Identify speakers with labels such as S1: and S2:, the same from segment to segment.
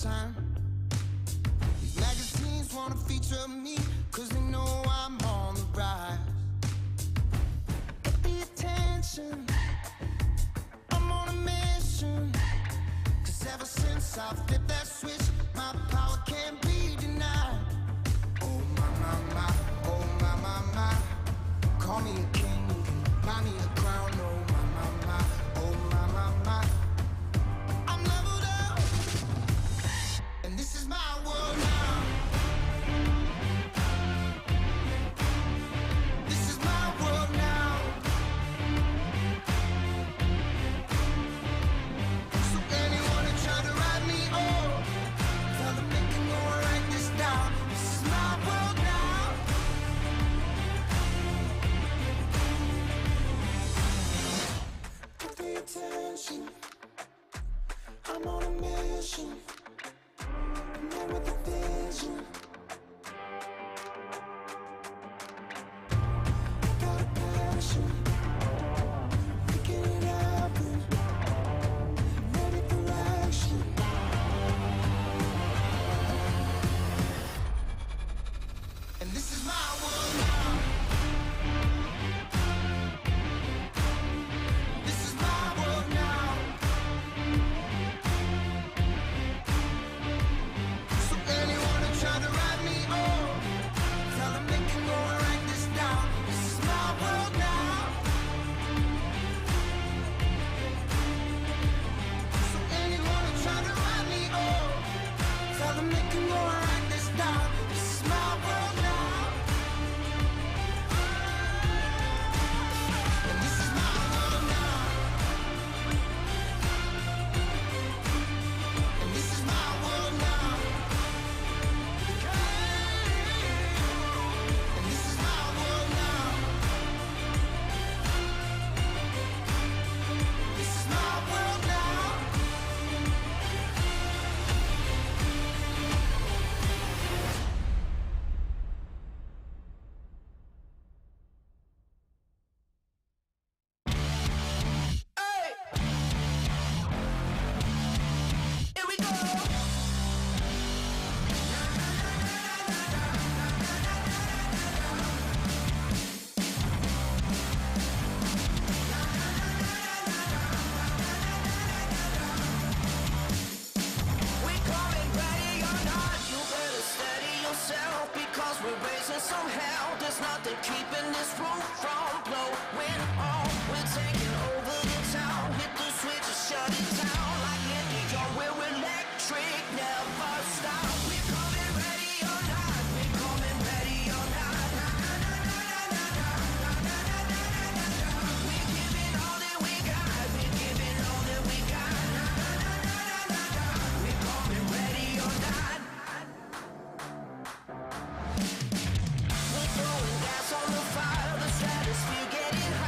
S1: time. These magazines wanna feature me, cause they know I'm on the rise. Get the attention, I'm on a mission. Cause ever since I flipped that switch, my power can't be denied. Oh my, my, my, oh my, my, my. Call me a king, you can buy me a crown. Oh my, my, my, oh my, my, my. I'm leveled up, and this is my world now. This is my world now. So anyone who tried to write me off, tell them they can go and write this down. This is my world now. Pay attention, I'm on a mission. I'm there with the vision. Got a passion, making it happen. Ready for action. And this is my world now. This is my world now. So anyone who tried to write me off, tell them they can go and write this down. This is my world now. So anyone who tried to write me off, tell them they can go and write this down. This is my world now. And this is my world now. And this is my world now. And this is my world now. This is my world now. Hey! Here we go! We're coming, ready or not. You better steady yourself, because we're raising some hell. There's nothing keeping this roof from blowing off. We're taking over the town. Hit the switch and shut it down. Like in New York, we're electric, never stop. We're coming, ready or not. We're coming, ready or not. We're giving all that we got. We're giving all that we got. We're coming, ready or not. We're throwing gas on the fire. The stratosphere getting hot.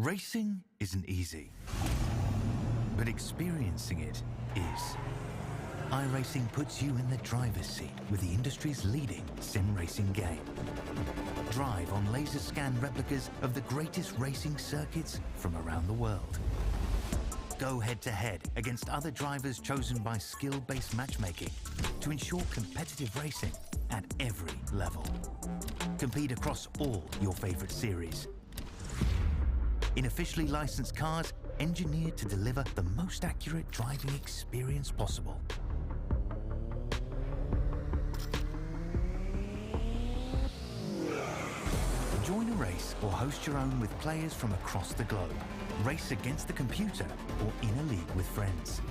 S2: Racing isn't easy, but experiencing it is. iRacing puts you in the driver's seat with the industry's leading sim racing game. Drive on laser scan replicas of the greatest racing circuits from around the world. Go head-to-head against other drivers chosen by skill-based matchmaking to ensure competitive racing at every level. Compete across all your favorite series. In officially licensed cars, engineered to deliver the most accurate driving experience possible. Join a race or host your own with players from across the globe. Race against the computer or in a league with friends.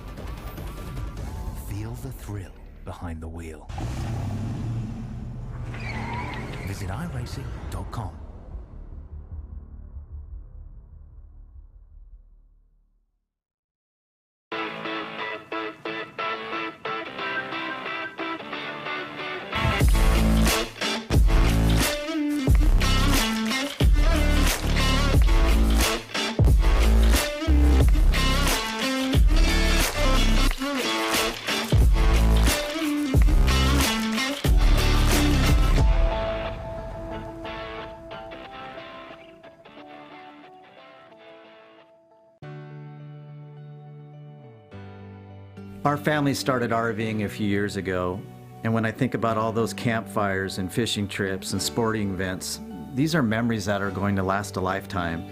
S2: Feel the thrill behind the wheel. Visit iRacing.com.
S3: Our family started RVing a few years ago, and when I think about all those campfires and fishing trips and sporting events, these are memories that are going to last a lifetime.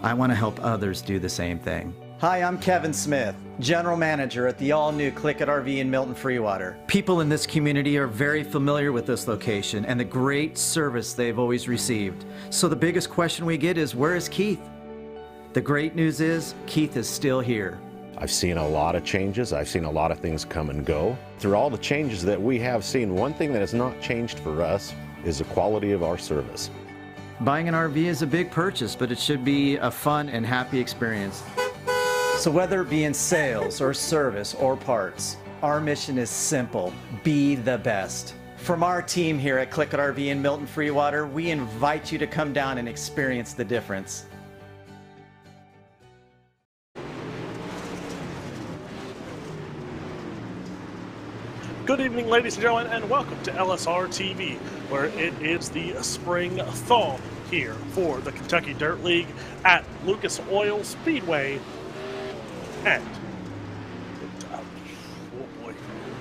S3: I want to help others do the same thing. Hi, I'm Kevin Smith, General Manager at the all-new Click It RV in Milton Freewater. People in this community are very familiar with this location and the great service they've always received. So the biggest question we get is, where is Keith? The great news is, Keith is still here.
S4: I've seen a lot of changes. I've seen a lot of things come and go. Through all the changes that we have seen, one thing that has not changed for us is the quality of our service.
S3: Buying an RV is a big purchase, but it should be a fun and happy experience. So whether it be in sales or service or parts, our mission is simple: be the best. From our team here at Click It RV in Milton Freewater, we invite you to come down and experience the difference.
S5: Good evening, ladies and gentlemen, and welcome to LSRTV, where it is the spring thaw here for the Kentucky Dirt League at Lucas Oil Speedway. And, oh boy,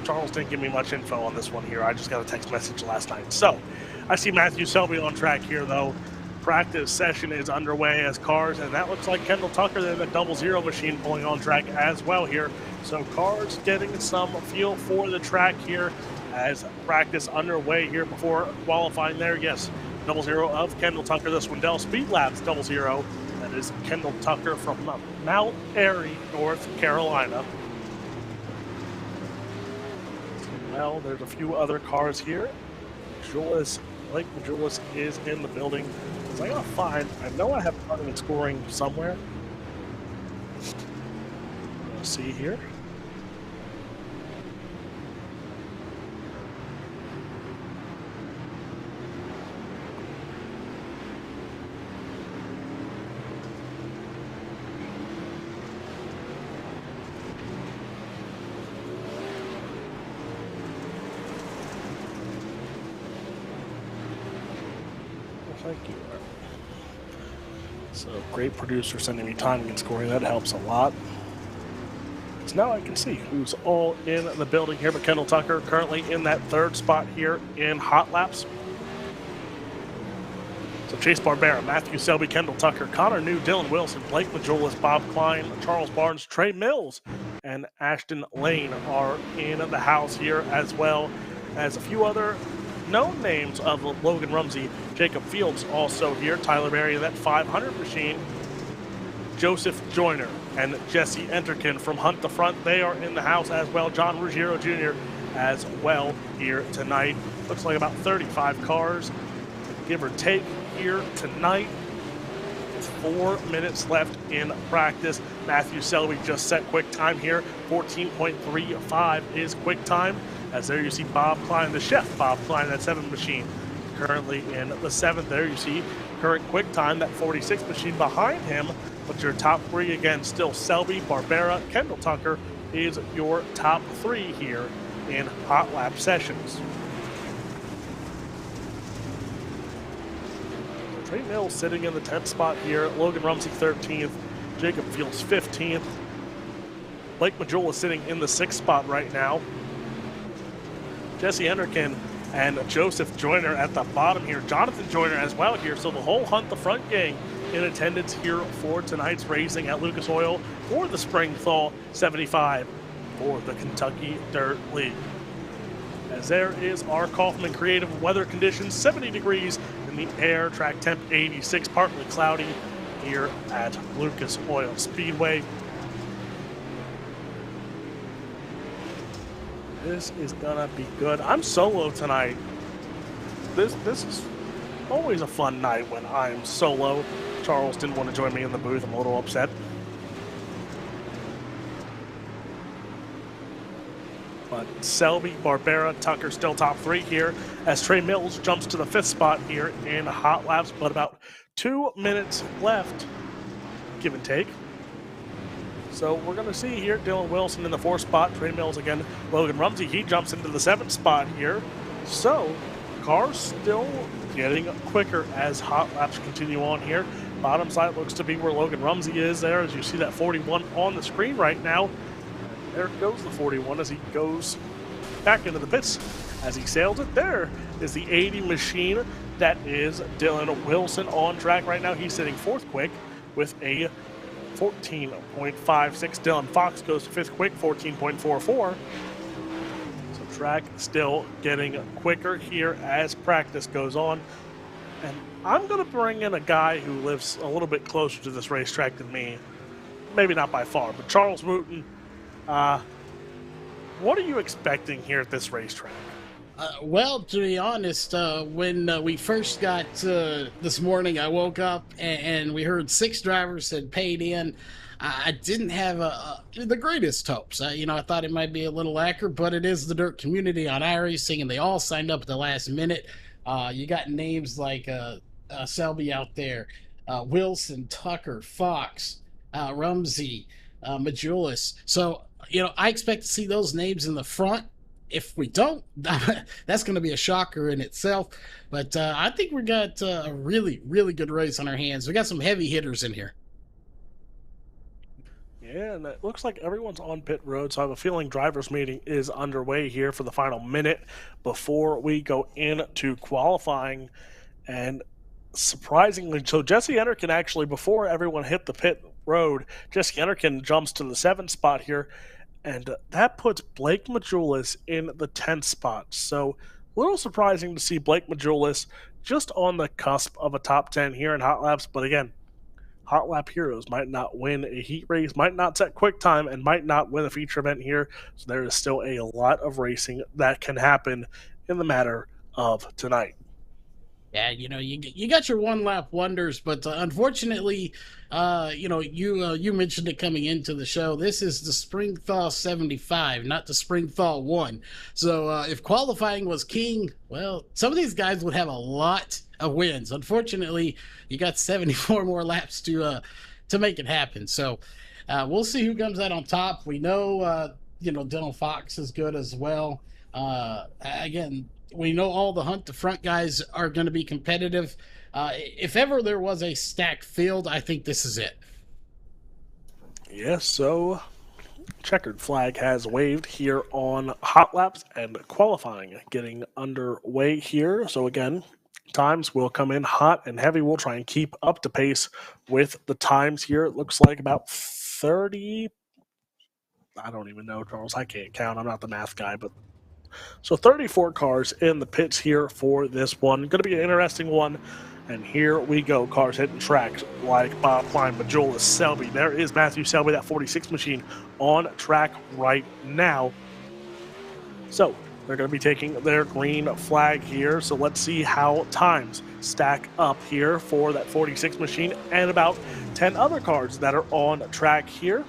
S5: Charles didn't give me much info on this one here. I just got a text message last night. So, I see Matthew Selby on track here, though. Practice session is underway as cars, and that looks like Kendall Tucker there, the 00 machine, pulling on track as well here. So cars getting some feel for the track here as practice underway here before qualifying there. Yes, 00 of Kendall Tucker, the Swindell Speed Labs 00. That is Kendall Tucker from Mount Airy, North Carolina. Well, there's a few other cars here. Blake Majulis is in the building. So I gotta find, I know I have running and scoring somewhere. Let's see here. Thank you. So great producer sending me timing and scoring. That helps a lot. So now I can see who's all in the building here. But Kendall Tucker currently in that third spot here in hot laps. So Chase Barbera, Matthew Selby, Kendall Tucker, Connor New, Dylan Wilson, Blake Majulis, Bob Klein, Charles Barnes, Trey Mills, and Ashton Lane are in the house here, as well as a few other known names of Logan Rumsey, Jacob Fields also here, Tyler Berry in that 500 machine, Joseph Joyner and Jesse Enterkin from Hunt the Front, they are in the house as well. John Ruggiero Jr. as well here tonight. Looks like about 35 cars, give or take, here tonight. 4 minutes left in practice. Matthew Selby just set quick time here. 14.35 is quick time. As there you see Bob Klein, the chef Bob Klein, that 7 machine, currently in the 7th. There you see current quick time, that 46 machine behind him. But your top three, again, still Selby, Barbera, Kendall Tucker is your top three here in hot lap sessions. Trey Mills sitting in the 10th spot here. Logan Rumsey 13th. Jacob Fields 15th. Blake Majula sitting in the 6th spot right now. Jesse Henderkin and Joseph Joyner at the bottom here. Jonathan Joyner as well here. So the whole Hunt the Front gang in attendance here for tonight's racing at Lucas Oil for the Spring Thaw 75 for the Kentucky Dirt League. As there is our Kaufman Creative weather conditions, 70 degrees in the air, track temp 86, partly cloudy here at Lucas Oil Speedway. This is gonna be good. I'm solo tonight. This is always a fun night when I'm solo. Charles didn't want to join me in the booth. I'm a little upset. But Selby, Barbera, Tucker still top three here as Trey Mills jumps to the 5th spot here in hot laps, but about 2 minutes left, give and take. So we're going to see here Dylan Wilson in the 4th spot, Trey Mills again, Logan Rumsey, he jumps into the 7th spot here. So cars still getting quicker as hot laps continue on here. Bottom side looks to be where Logan Rumsey is there, as you see that 41 on the screen right now. There goes the 41 as he goes back into the pits. As he sails it, there is the 80 machine. That is Dylan Wilson on track right now. He's sitting 4th quick with a 14.56. Dylan Fox goes to 5th quick, 14.44. So track still getting quicker here as practice goes on. And I'm going to bring in a guy who lives a little bit closer to this racetrack than me. Maybe not by far, but Charles Wooten. What are you expecting here at this racetrack?
S6: Well, to be honest, when we first got this morning, I woke up and we heard 6 drivers had paid in. I didn't have the greatest hopes. I thought it might be a little accurate, but it is the dirt community on iRacing, and they all signed up at the last minute. You got names like Selby out there, Wilson, Tucker, Fox, Rumsey, Majulis. So, I expect to see those names in the front. If we don't, that's going to be a shocker in itself. But I think we got a really, really good race on our hands. We got some heavy hitters in here.
S5: Yeah, and it looks like everyone's on pit road, so I have a feeling drivers' meeting is underway here for the final minute before we go into qualifying. And surprisingly, so Jesse Henderkin actually, before everyone hit the pit road, Jesse Henderkin jumps to the 7th spot here. And that puts Blake Majulis in the 10th spot. So a little surprising to see Blake Majulis just on the cusp of a top 10 here in hot laps. But again, hot lap heroes might not win a heat race, might not set quick time, and might not win a feature event here. So there is still a lot of racing that can happen in the matter of tonight.
S6: Yeah, you got your one-lap wonders, but unfortunately, you mentioned it coming into the show. This is the Spring Thaw 75, not the Spring Thaw 1. So if qualifying was king, well, some of these guys would have a lot of wins. Unfortunately, you got 74 more laps to make it happen. So we'll see who comes out on top. We know, Dylan Fox is good as well. Again, we know all the Hunt the Front guys are going to be competitive. If ever there was a stacked field, I think this is it.
S5: Yes, so checkered flag has waved here on hot laps and qualifying getting underway here. So again, times will come in hot and heavy. We'll try and keep up to pace with the times here. It looks like about 30. I don't even know, Charles. I can't count. I'm not the math guy, but so 34 cars in the pits here for this one. Going to be an interesting one. And here we go. Cars hitting tracks like Bob Klein, Majulis, Selby. There is Matthew Selby, that 46 machine, on track right now. So they're going to be taking their green flag here. So let's see how times stack up here for that 46 machine and about 10 other cars that are on track here.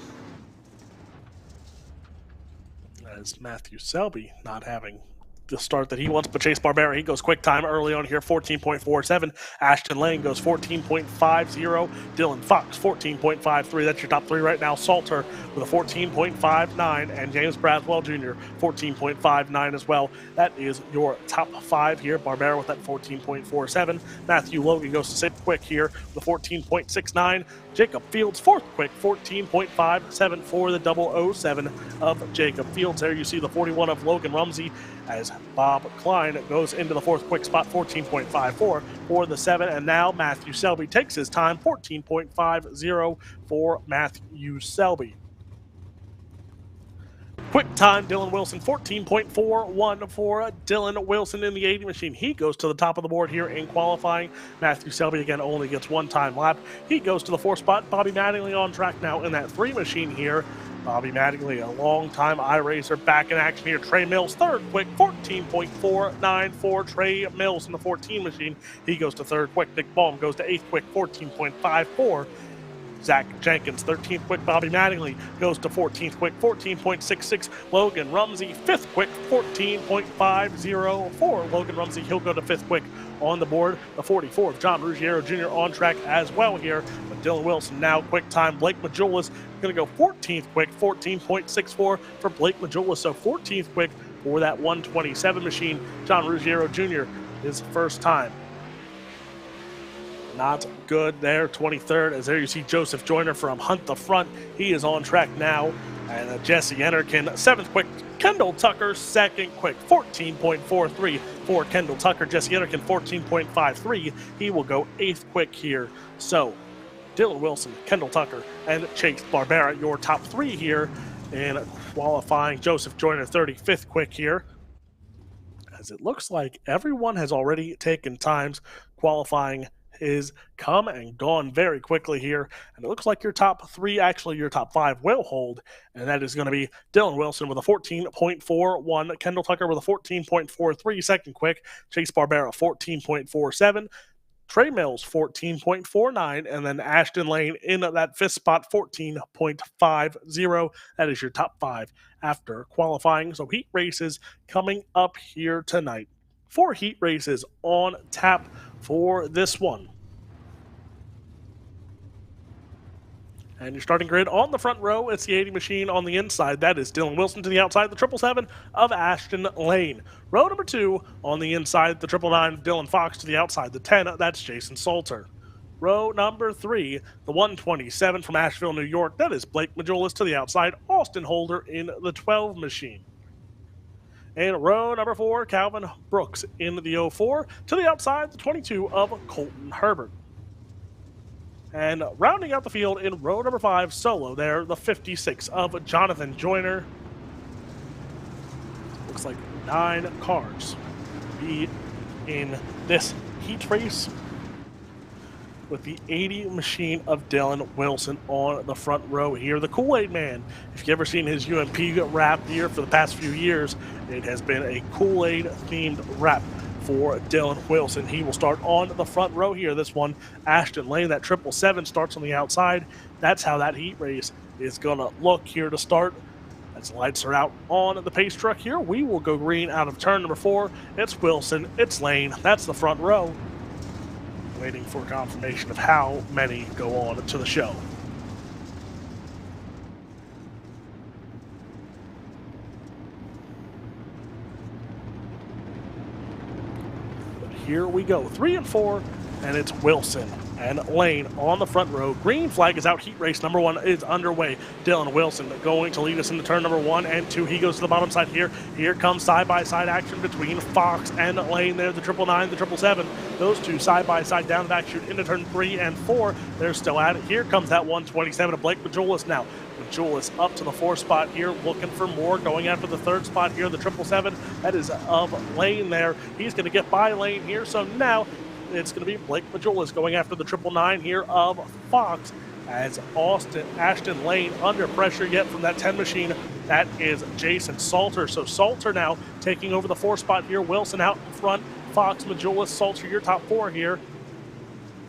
S5: As Matthew Selby not having the start that he wants, but Chase Barbera, he goes quick time early on here, 14.47. Ashton Lane goes 14.50. Dylan Fox, 14.53. That's your top three right now. Salter with a 14.59, and James Braswell Jr., 14.59 as well. That is your top five here. Barbera with that 14.47. Matthew Logan goes to sixth quick here with a 14.69. Jacob Fields, fourth quick, 14.57 for the 007 of Jacob Fields. There you see the 41 of Logan Rumsey as Bob Klein goes into the fourth quick spot, 14.54 for the 7. And now Matthew Selby takes his time, 14.50 for Matthew Selby. Quick time, Dylan Wilson, 14.41 for Dylan Wilson in the 80 machine. He goes to the top of the board here in qualifying. Matthew Selby, again, only gets one time lap. He goes to the 4th spot. Bobby Mattingly on track now in that 3 machine here. Bobby Mattingly, a long-time iRacer, back in action here. Trey Mills, 3rd quick, 14.49 for Trey Mills in the 14 machine. He goes to 3rd quick. Nick Baum goes to 8th quick, 14.54. Zach Jenkins, 13th quick. Bobby Mattingly goes to 14th quick, 14.66. Logan Rumsey, 5th quick, 14.50 for Logan Rumsey. He'll go to 5th quick on the board. The 44th, John Ruggiero Jr. on track as well here. But Dylan Wilson now quick time. Blake Majulis going to go 14th quick, 14.64 for Blake Majulis. So 14th quick for that 127 machine. John Ruggiero Jr. his first time. Not good there, 23rd, as there you see Joseph Joyner from Hunt the Front. He is on track now. And Jesse Enerkin, 7th quick. Kendall Tucker, 2nd quick, 14.43 for Kendall Tucker. Jesse Enerkin, 14.53. He will go 8th quick here. So, Dylan Wilson, Kendall Tucker, and Chase Barbera, your top 3 here in qualifying. Joseph Joyner, 35th quick here. As it looks like everyone has already taken times. Qualifying is come and gone very quickly here, and it looks like your top 3, actually your top 5 will hold, and that is going to be Dylan Wilson with a 14.41, Kendall Tucker with a 14.43 second quick, Chase Barbera 14.47, Trey Mills 14.49, and then Ashton Lane in that 5th spot 14.50. That is your top 5 after qualifying. So heat races coming up here tonight. 4 heat races on tap for this one. And your starting grid on the front row, it's the 80 machine. On the inside, that is Dylan Wilson. To the outside, the 777 of Ashton Lane. Row number 2 on the inside, the 999 Dylan Fox. To the outside, the 10, that's Jason Salter. Row number 3, the 127 from Asheville, New York, that is Blake Majulis. To the outside, Austin Holder in the 12 machine. And row number 4, Calvin Brooks in the 04. To the outside, the 22 of Colton Herbert. And rounding out the field in row number 5, solo there, the 56 of Jonathan Joyner. Looks like 9 cars be in this heat race, with the 80 machine of Dylan Wilson on the front row here. The Kool-Aid Man, if you've ever seen his UMP wrap here for the past few years, it has been a Kool-Aid themed wrap for Dylan Wilson. He will start on the front row here. This one, Ashton Lane, that 777 starts on the outside. That's how that heat race is going to look here to start. As the lights are out on the pace truck here, we will go green out of turn number 4. It's Wilson, it's Lane, that's the front row. Waiting for confirmation of how many go on to the show. But here we go, 3 and 4, and it's Wilson and Lane on the front row. Green flag is out. Heat race number 1 is underway. Dylan Wilson going to lead us into turn number 1 and 2. He goes to the bottom side here. Here comes side-by-side action between Fox and Lane there. The 999, the 777. Those two side-by-side down the back chute into turn 3 and 4. They're still at it. Here comes that 127 of Blake Majulis now. Majulis up to the 4th spot here, looking for more, going after the 3rd spot here. The 777, that is of Lane there. He's going to get by Lane here. So now it's going to be Blake Majulis going after the 999 here of Fox, as Ashton Lane under pressure yet from that 10 machine. That is Jason Salter. So Salter now taking over the 4th spot here. Wilson out in front. Fox, Majulis, Salter, your top 4 here.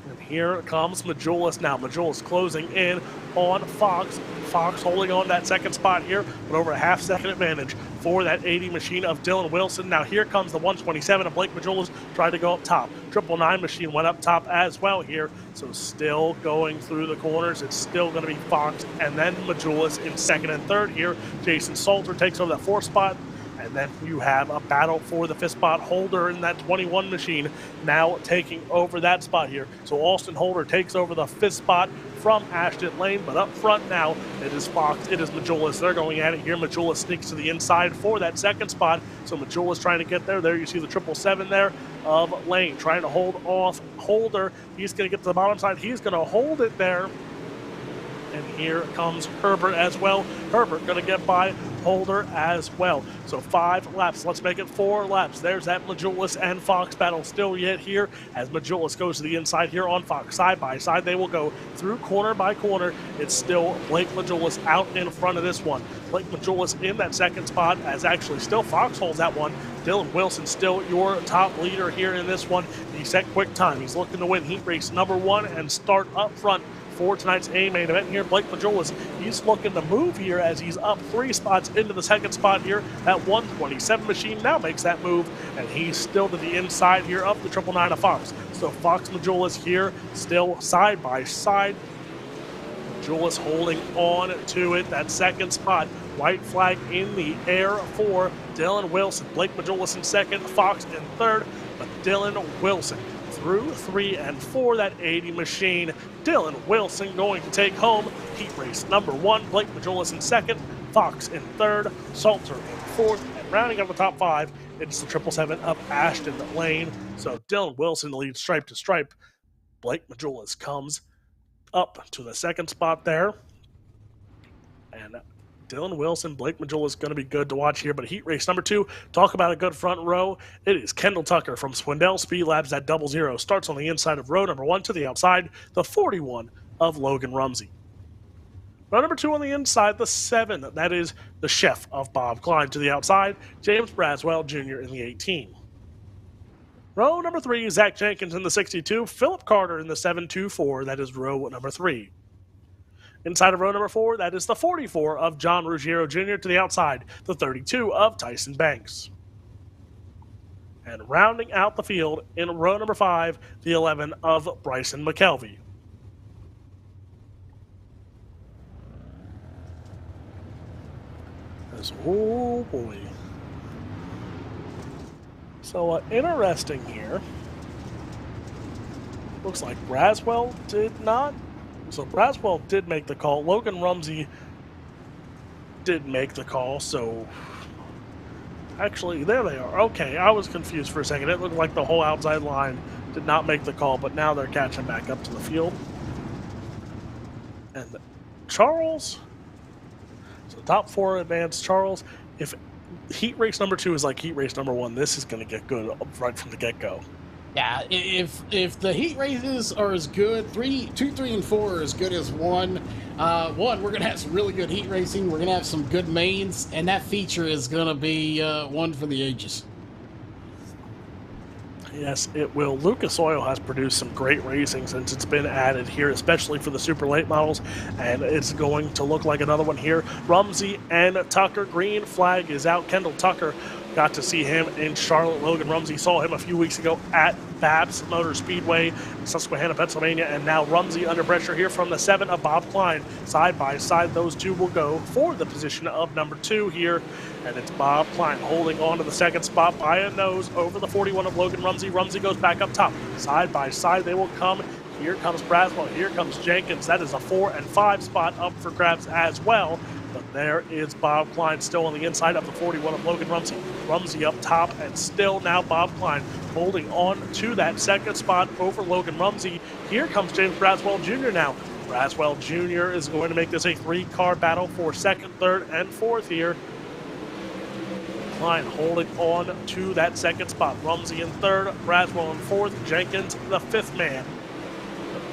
S5: And here comes Majulis now. Majulis closing in on Fox. Fox holding on that second spot here, but over a half-second advantage for that 80 machine of Dylan Wilson. Now here comes the 127 of Blake Majulis, tried to go up top. 999 machine went up top as well here, so still going through the corners. It's still going to be Fox and then Majulis in second and third here. Jason Salter takes over that fourth spot. And then you have a battle for the fifth spot. Holder in that 21 machine now taking over that spot here. So Austin Holder takes over the fifth spot from Ashton Lane, but up front now it is Fox, it is Majulis. They're going at it here. Majulis sneaks to the inside for that second spot. So Majulis trying to get there. There you see the 777 there of Lane trying to hold off Holder. He's going to get to the bottom side. He's going to hold it there. And here comes Herbert as well. Herbert going to get by Holder as well. So 5 laps. Let's make it 4 laps. There's that Majulis and Fox battle still yet here as Majulis goes to the inside here on Fox. Side by side, they will go through corner by corner. It's still Blake Majulis out in front of this one. Blake Majulis in that second spot as actually still Fox holds that one. Dylan Wilson still your top leader here in this one. He set quick time. He's looking to win heat race number 1 and start up front for tonight's A-main event here. Blake Majulis, he's looking to move here as he's up 3 spots into the second spot here. That 127 machine now makes that move, and he's still to the inside here of the 999 of Fox. So Fox Majulis here still side by side. Majulis holding on to it, that second spot. White flag in the air for Dylan Wilson. Blake Majulis in second, Fox in third, but Dylan Wilson through 3 and 4, that 80 machine. Dylan Wilson going to take home heat race number 1. Blake Majulis in second, Fox in third, Salter in fourth, and rounding out the top 5, it's the 777 of Ashton Lane. So Dylan Wilson leads stripe to stripe. Blake Majulis comes up to the second spot there. And Dylan Wilson, Blake Majulis going to be good to watch here. But heat race number 2, talk about a good front row. It is Kendall Tucker from Swindell Speed Labs at 00. Starts on the inside of row number 1 to the outside, the 41 of Logan Rumsey. Row number 2 on the inside, the 7. That is the chef of Bob Klein to the outside, James Braswell Jr. in the 18. Row number 3, Zach Jenkins in the 62, Philip Carter in the 724. That is row number 3. Inside of row number 4, that is the 44 of John Ruggiero Jr. to the outside, the 32 of Tyson Banks. And rounding out the field in row number 5, the 11 of Bryson McKelvey. Oh boy. So interesting here. Looks like Braswell did not. So Braswell did make the call. Logan Rumsey did make the call, so actually, there they are. Okay, I was confused for a second. It looked like the whole outside line did not make the call, but now they're catching back up to the field. And Charles, so top 4 advanced. Charles, if heat race number 2 is like heat race number 1, this is going to get good right from the get-go.
S6: Yeah, if the heat races are as good, 2, 3, and 4 are as good as 1. We're going to have some really good heat racing. We're going to have some good mains, and that feature is going to be one for the ages.
S5: Yes, it will. Lucas Oil has produced some great racing since it's been added here, especially for the super late models, and it's going to look like another one here. Rumsey and Tucker, green flag is out. Kendall Tucker, got to see him in Charlotte. Logan Rumsey saw him a few weeks ago at Babs Motor Speedway, Susquehanna, Pennsylvania, and now Rumsey under pressure here from the 7 of Bob Klein. Side by side, those two will go for the position of number 2 here, and it's Bob Klein holding on to the second spot by a nose over the 41 of Logan Rumsey. Rumsey goes back up top. Side by side, they will come. Here comes Braswell. Here comes Jenkins. That is a 4 and 5 spot up for grabs as well. But there is Bob Klein still on the inside of the 41 of Logan Rumsey. Rumsey up top, and still now Bob Klein holding on to that second spot over Logan Rumsey. Here comes James Braswell Jr. now. Braswell Jr. is going to make this a 3-car battle for second, third, and fourth here. Klein holding on to that second spot. Rumsey in third, Braswell in fourth, Jenkins the 5th man.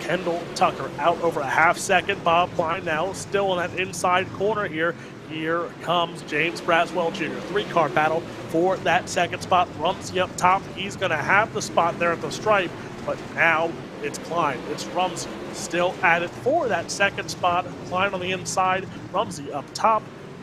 S5: Kendall Tucker out over a half second. Bob Klein now still in that inside corner here. Here comes James Braswell Jr. 3-car battle for that second spot. Rumsey up top. He's going to have the spot there at the stripe, but now It's Klein. It's Rumsey. Still at it for that second spot. Klein on the inside. Rumsey up top.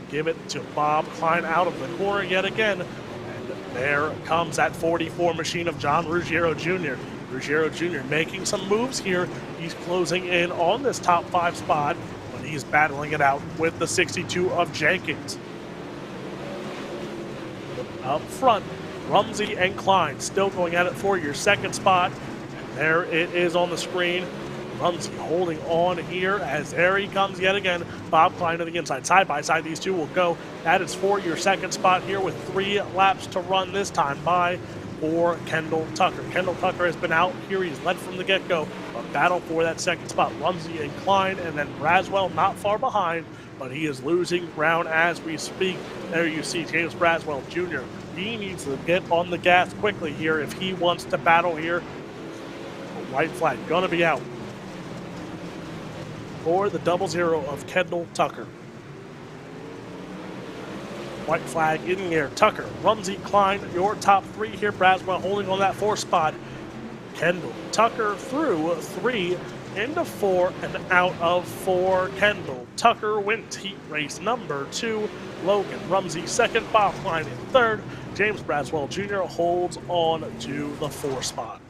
S5: Give it to Bob. Klein out of the corner yet again. And there comes that 44 machine of John Ruggiero Jr. Ruggiero Jr. making some moves here. He's closing in on this top 5 spot, but he's battling it out with the 62 of Jenkins. Up front, Rumsey and Klein still going at it for your second spot. And there it is on the screen. Rumsey holding on here as there he comes yet again. Bob Klein to the inside. Side by side, these two will go. That is for your second spot here with 3 laps to run this time by for Kendall Tucker. Kendall Tucker has been out here. He's led from the get-go. A battle for that second spot. Rumsey and Klein, and then Braswell not far behind, but he is losing ground as we speak. There you see James Braswell Jr. He needs to get on the gas quickly here if he wants to battle here. White flag gonna be out for the 00 of Kendall Tucker. White flag in the air. Tucker, Rumsey, Klein, your top 3 here. Braswell holding on that 4th spot. Kendall Tucker through 3 into 4 and out of 4. Kendall Tucker wins heat race number 2. Logan Rumsey second. Bob Klein in third. James Braswell Jr. holds on to the 4th spot.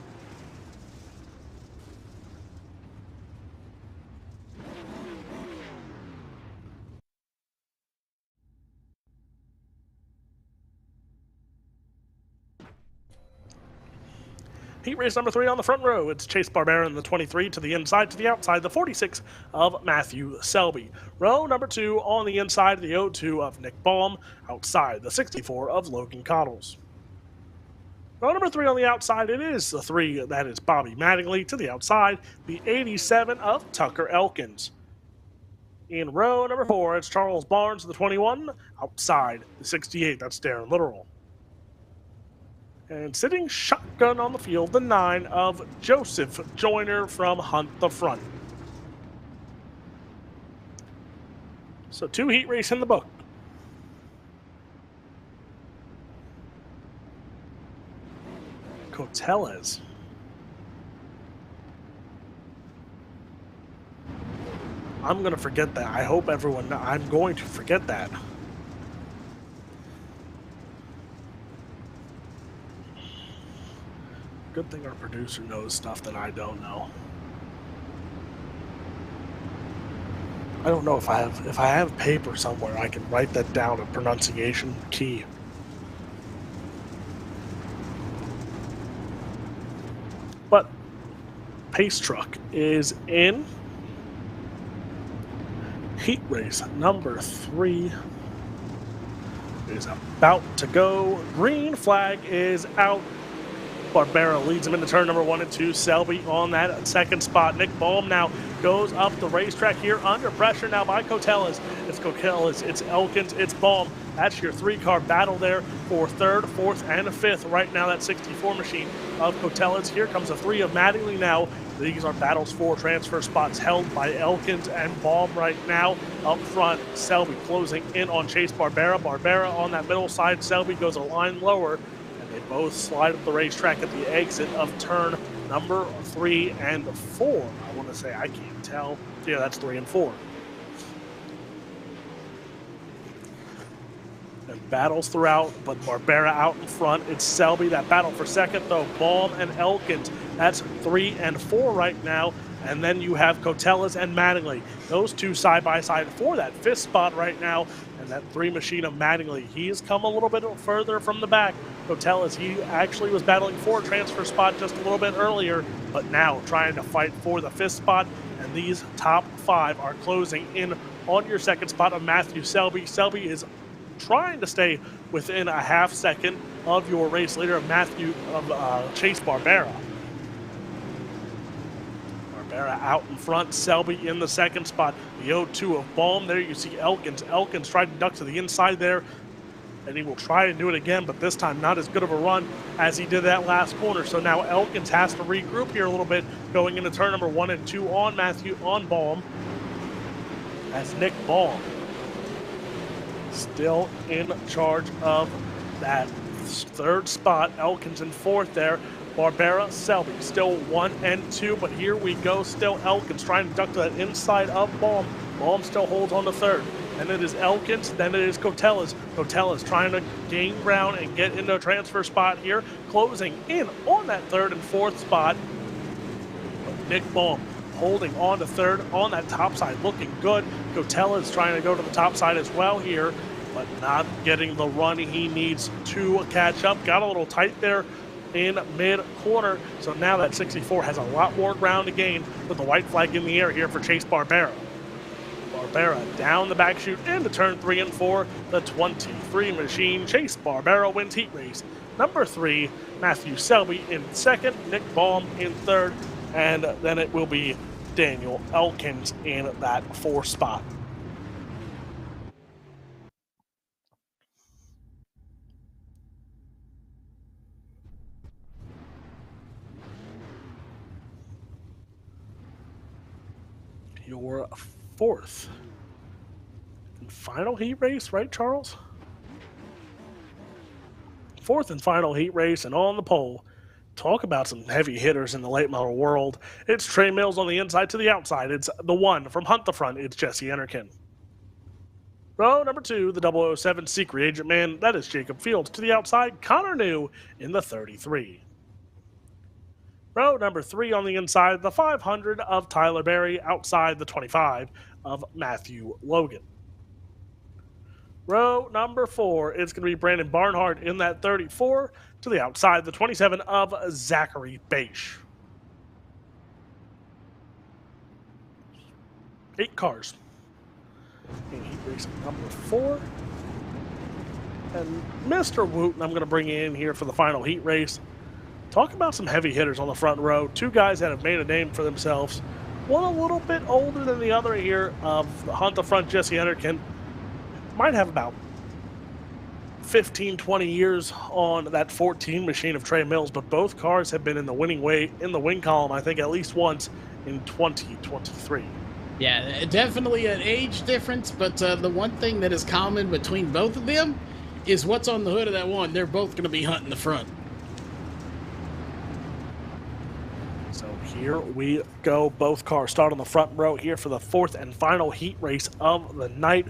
S5: Heat race number 3 on the front row. It's Chase Barbera in the 23 to the inside, to the outside, the 46 of Matthew Selby. Row number 2 on the inside, the 02 of Nick Baum. Outside, the 64 of Logan Cottles. Row number 3 on the outside, it is the 3 that is Bobby Mattingly. To the outside, the 87 of Tucker Elkins. In row number 4, it's Charles Barnes, the 21. Outside, the 68, that's Darren Literal. And sitting shotgun on the field, the 9 of Joseph Joyner from Hunt the Front. So 2 heat race in the book. Coteles. I'm going to forget that. I hope everyone, I'm going to forget that. Good thing our producer knows stuff that I don't know. I don't know if I have paper somewhere I can write that down, a pronunciation key. But Pace Truck is in. Heat race number 3 is about to go. Green flag is out. Barbera leads him into turn number 1 and 2. Selby on that second spot. Nick Baum now goes up the racetrack here under pressure now by Coteles. It's Coteles, it's Elkins, it's Baum. That's your 3-car battle there for 3rd, 4th, and 5th. Right now, that 64 machine of Coteles. Here comes a 3 of Mattingly now. These are battles for transfer spots held by Elkins and Baum right now. Up front, Selby closing in on Chase Barbera. Barbera on that middle side. Selby goes a line lower. They both slide up the racetrack at the exit of turn number 3 and 4. I want to say, I can't tell. Yeah, that's 3 and 4. And battles throughout, but Barbera out in front. It's Selby that battle for second, though. Baum and Elkins, that's 3 and 4 right now. And then you have Coteles and Mattingly. Those two side by side for that 5th spot right now. And that 3 machine of Mattingly, he's come a little bit further from the back. Coteles, he actually was battling for a transfer spot just a little bit earlier, but now trying to fight for the 5th spot. And these top 5 are closing in on your second spot of Matthew Selby. Selby is trying to stay within a half second of your race leader of Chase Barbera. Barbera out in front, Selby in the second spot. The 02 of Baum. There you see Elkins. Elkins tried to duck to the inside there, and he will try to do it again, but this time not as good of a run as he did that last corner. So now Elkins has to regroup here a little bit, going into turn number 1 and 2 on Baum. As Nick Baum still in charge of that 3rd spot. Elkins in 4th there. Barbera, Selby, still 1 and 2, but here we go. Still Elkins trying to duck to that inside of Baum. Baum still holds on to third. Then it is Elkins, then it is Cotellas. Cotellas trying to gain ground and get into a transfer spot here, closing in on that third and fourth spot. But Nick Baum holding on to third on that top side, looking good. Cotellas trying to go to the top side as well here, but not getting the run he needs to catch up. Got a little tight there in mid-corner, so now that 64 has a lot more ground to gain with the white flag in the air here for Chase Barbera. Barbera down the back chute into turn 3 and 4. The 23 machine, Chase Barbera, wins heat race. Number 3, Matthew Selby in second, Nick Baum in third, and then it will be Daniel Elkins in that 4th spot. Your 4th and final heat race, right, Charles? 4th and final heat race, and on the pole, talk about some heavy hitters in the late model world. It's Trey Mills on the inside to the outside. It's the 1 from Hunt the Front. It's Jesse Enterkin. Row number 2, the 007 Secret Agent Man. That is Jacob Fields to the outside. Connor New in the 33. Row number 3 on the inside, the 500 of Tyler Berry, outside the 25 of Matthew Logan. Row number 4, it's going to be Brandon Barnhart in that 34 to the outside, the 27 of Zachary Bache. 8 cars in heat race number 4. And Mr. Wooten, I'm going to bring in here for the final heat race. Talk about some heavy hitters on the front row. 2 guys that have made a name for themselves. One a little bit older than the other here of Hunt the Front, Jesse Enterkin. Might have about 15, 20 years on that 14 machine of Trey Mills, but both cars have been in the winning way in the win column, I think, at least once in 2023.
S6: Yeah, definitely an age difference, but the one thing that is common between both of them is what's on the hood of that one. They're both going to be hunting the front.
S5: So here we go. Both cars start on the front row here for the 4th and final heat race of the night.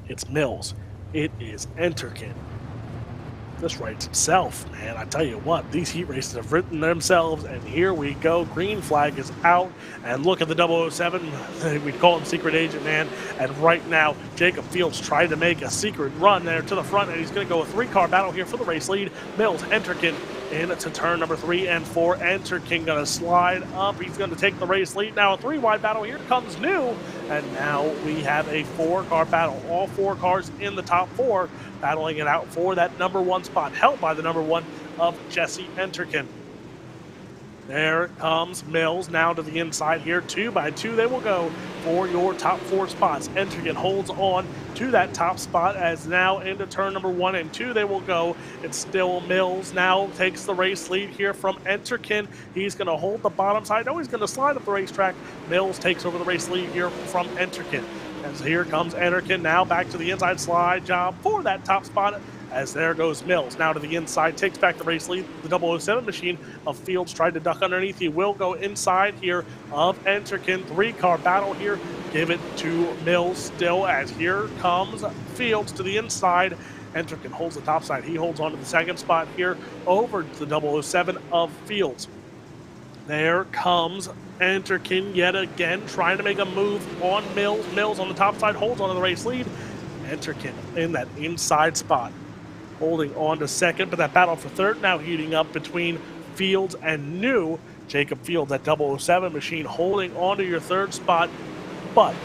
S5: It's Mills. It is Enterkin. This writes itself, man. I tell you what, these heat races have written themselves, and here we go. Green flag is out, and look at the 007. We call him Secret Agent Man, and right now, Jacob Fields tried to make a secret run there to the front, and he's going to go a 3-car battle here for the race lead. Mills, Enterkin into turn number 3 and 4. Enterkin going to slide up. He's going to take the race lead. Now a 3-wide battle. Here comes New, and now we have a 4-car battle. All 4 cars in the top 4 battling it out for that number 1 spot, held by the number 1 of Jesse Enterkin. There comes Mills now to the inside here. 2 by 2 they will go for your top 4 spots. Enterkin holds on to that top spot as now into turn number 1 and 2 they will go. It's still Mills now takes the race lead here from Enterkin. He's going to hold the bottom side. No, he's going to slide up the racetrack. Mills takes over the race lead here from Enterkin. As here comes Enterkin now back to the inside slide job for that top spot. As there goes Mills now to the inside, takes back the race lead. The 007 machine of Fields tried to duck underneath. He will go inside here of Enterkin. 3-car battle here. Give it to Mills still as here comes Fields to the inside. Enterkin holds the top side. He holds on to the 2nd spot here over to the 007 of Fields. There comes Enterkin yet again, trying to make a move on Mills. Mills on the top side holds on to the race lead. Enterkin in that inside spot, holding on to 2nd, but that battle for 3rd now heating up between Fields and New. Jacob Fields, that 007 machine, holding on to your 3rd spot, but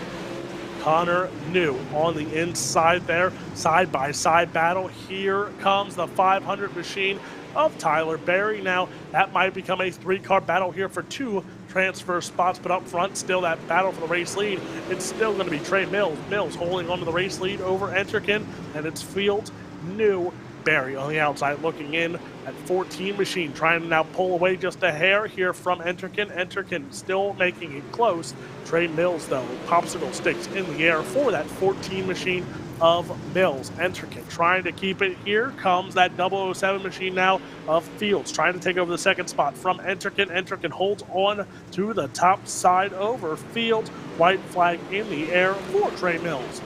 S5: Connor New on the inside there. Side-by-side battle. Here comes the 500 machine of Tyler Berry. Now, that might become a 3-car battle here for 2 transfer spots, but up front, still that battle for the race lead. It's still going to be Trey Mills. Mills holding on to the race lead over Enterkin, and it's Fields, New, Berry on the outside looking in at 14 machine, trying to now pull away just a hair here from Enterkin. Enterkin still making it close. Trey Mills, though, popsicle sticks in the air for that 14 machine. of Mills. Entrican trying to keep it. Here comes that 007 machine now of Fields, trying to take over the second spot from Entrican. Entrican holds on to the top side over Fields. White flag in the air for Trey Mills.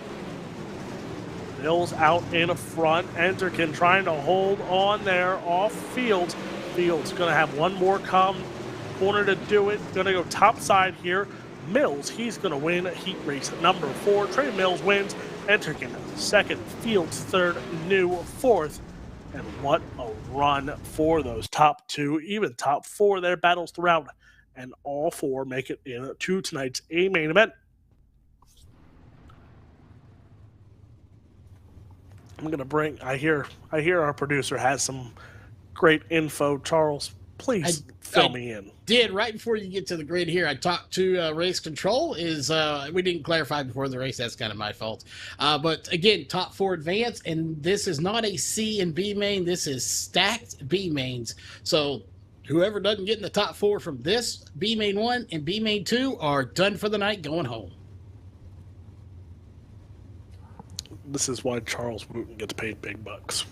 S5: Mills out in front. Entrican trying to hold on there off Fields. Fields going to have one more corner to do it. Going to go top side here. Mills, he's going to win heat race number 4. Trey Mills wins. Entrican second, Fields third, New fourth. And what a run for those top 2, even top 4 there, battles throughout. And all 4 make it into tonight's A main event. I'm going to bring, I hear our producer has some great info. Charles, please fill me in.
S6: Did right before you get to the grid here, I talked to race control. We didn't clarify before the race. That's kind of my fault. But again, top 4 advance, and this is not a C and B main. This is stacked B mains. So whoever doesn't get in the top 4 from this B main 1 and B main 2 are done for the night, going home.
S5: This is why Charles Wooten gets paid big bucks.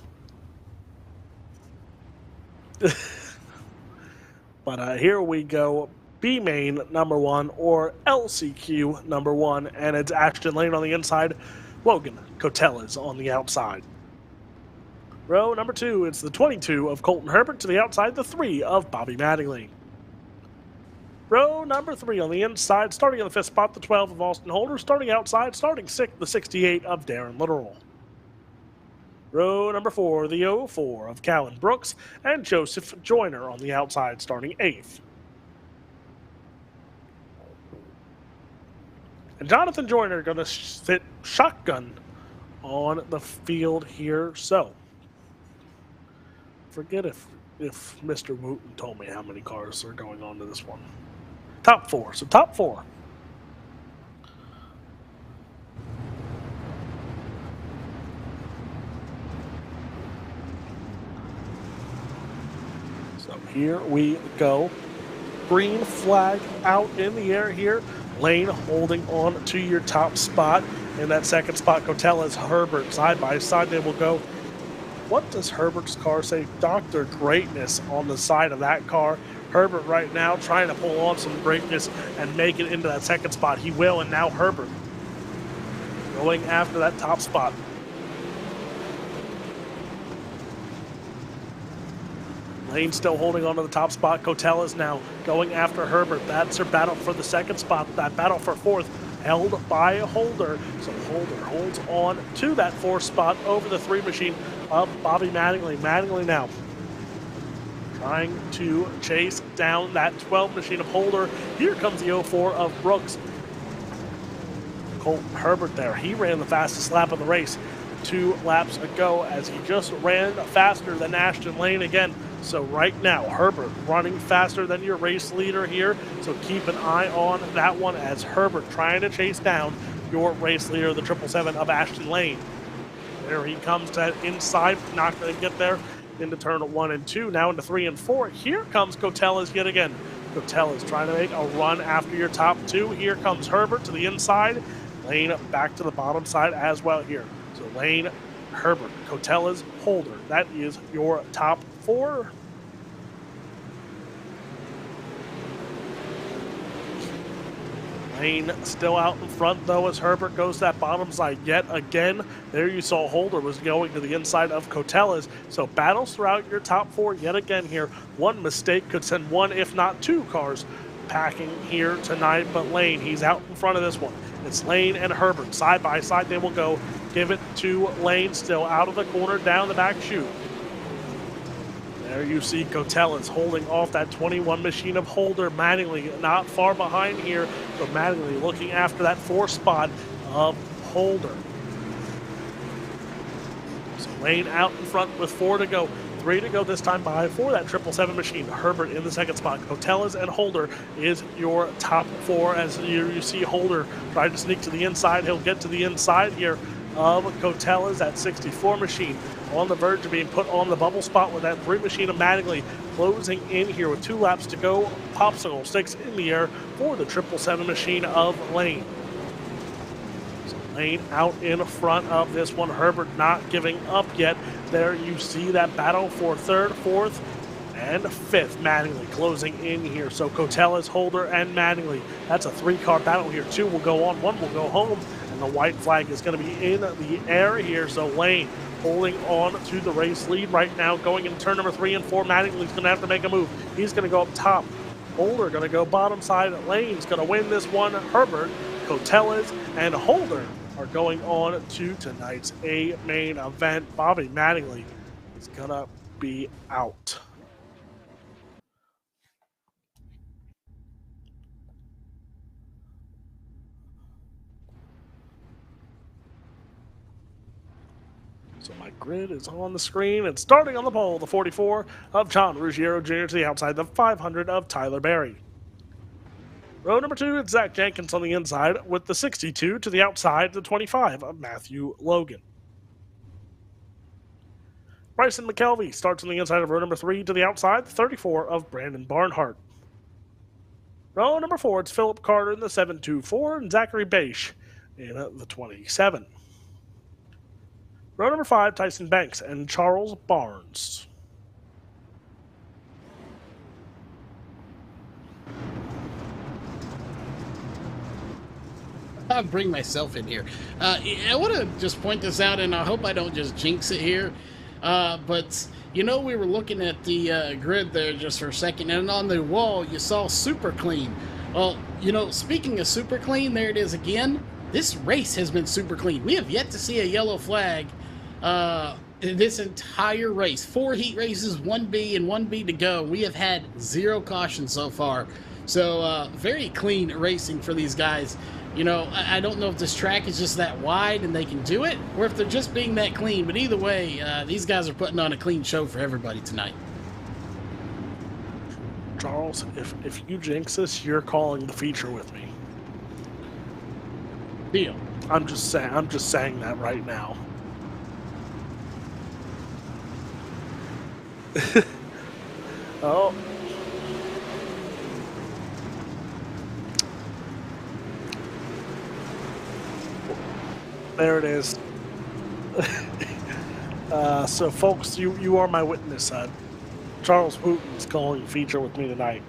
S5: But here we go. B main number 1 or LCQ number 1, and it's Ashton Lane on the inside. Logan Cotella's on the outside. Row number 2, it's the 22 of Colton Herbert to the outside, the 3 of Bobby Mattingly. Row number 3 on the inside, starting in the 5th spot, the 12 of Austin Holder. Starting outside, starting 6th, the 68 of Darren Littoral. Row number 4, the 04 of Callan Brooks and Joseph Joyner on the outside, starting 8th. And Jonathan Joyner going to sit shotgun on the field here. So, forget if Mr. Wooten told me how many cars are going on to this one. Top 4. So top 4. So here we go. Green flag out in the air here. Lane holding on to your top spot. In that second spot, Cotella's Herbert. Side by side they will go. What does Herbert's car say? Dr. Greatness on the side of that car. Herbert right now trying to pull on some greatness and make it into that second spot. He will, and now Herbert going after that top spot. Lane still holding on to the top spot. Cotella's now going after Herbert. That's her battle for the second spot. That battle for 4th held by Holder. So Holder holds on to that 4th spot over the 3 machine of Bobby Mattingly. Mattingly now trying to chase down that 12 machine of Holder. Here comes the 04 of Brooks. Colton Herbert there. He ran the fastest lap of the race 2 laps ago as he just ran faster than Ashton Lane again. So right now, Herbert running faster than your race leader here. So keep an eye on that one as Herbert trying to chase down your race leader, the 777 of Ashton Lane. There he comes to that inside, not going to get there into turn 1 and 2, now into 3 and 4. Here comes Cotella's yet again. Cotella's trying to make a run after your top 2. Here comes Herbert to the inside. Lane back to the bottom side as well here. So Lane, Herbert, Cotella's, Holder. That is your top 4. Lane still out in front, though, as Herbert goes that bottom side yet again. There you saw Holder was going to the inside of Cotella's. So battles throughout your top 4 yet again here. One mistake could send 1, if not 2 cars packing here tonight. But Lane, he's out in front of this one. It's Lane and Herbert. Side by side they will go. Give it to Lane, still out of the corner, down the back chute. There you see Cotella's holding off that 21 machine of Holder. Mattingly not far behind here, but Mattingly looking after that 4th spot of Holder. So Lane out in front with 4 to go. 3 to go this time by for that 777 machine. Herbert in the second spot. Cotella's and Holder is your top 4 as you see Holder try to sneak to the inside. He'll get to the inside here of Cotella's, that 64 machine on the verge of being put on the bubble spot with that 3 machine of Mattingly closing in here with 2 laps to go. Popsicle sticks in the air for the 777 machine of Lane. So Lane out in front of this one. Herbert not giving up yet. There you see that battle for third, fourth, and fifth. Mattingly closing in here. So Cotelis, Holder, and Mattingly. That's a 3-car battle here. 2 will go on, 1 will go home. And the white flag is going to be in the air here. So Lane holding on to the race lead right now. Going in turn number 3 and 4. Mattingly's going to have to make a move. He's going to go up top. Holder going to go bottom side. Lane's going to win this one. Herbert, Cotelis, and Holder are going on to tonight's main event. Bobby Mattingly is going to be out. So my grid is on the screen, and starting on the pole, the 44 of John Ruggiero Jr. to the outside, the 500 of Tyler Berry. Row number 2, it's Zach Jenkins on the inside with the 62 to the outside, the 25 of Matthew Logan. Bryson McKelvey starts on the inside of row number 3 to the outside, the 34 of Brandon Barnhart. Row number 4, it's Philip Carter in the 724 and Zachary Beisch in the 27. Row number 5, Tyson Banks and Charles Barnes.
S6: I'll bring myself in here. I want to just point this out, and I hope I don't just jinx it here. But, you know, we were looking at the grid there just for a second, and on the wall, you saw super clean. Well, you know, speaking of super clean, there it is again. This race has been super clean. We have yet to see a yellow flag this entire race. 4 heat races, 1B and 1B to go. We have had 0 cautions so far. So, very clean racing for these guys. You know, I don't know if this track is just that wide and they can do it, or if they're just being that clean. But either way, these guys are putting on a clean show for everybody tonight.
S5: Charles, if you jinx this, you're calling the feature with me.
S6: Deal.
S5: I'm just saying that right now. Oh. There it is. So, folks, you are my witness. Charles Wooten's calling feature with me tonight.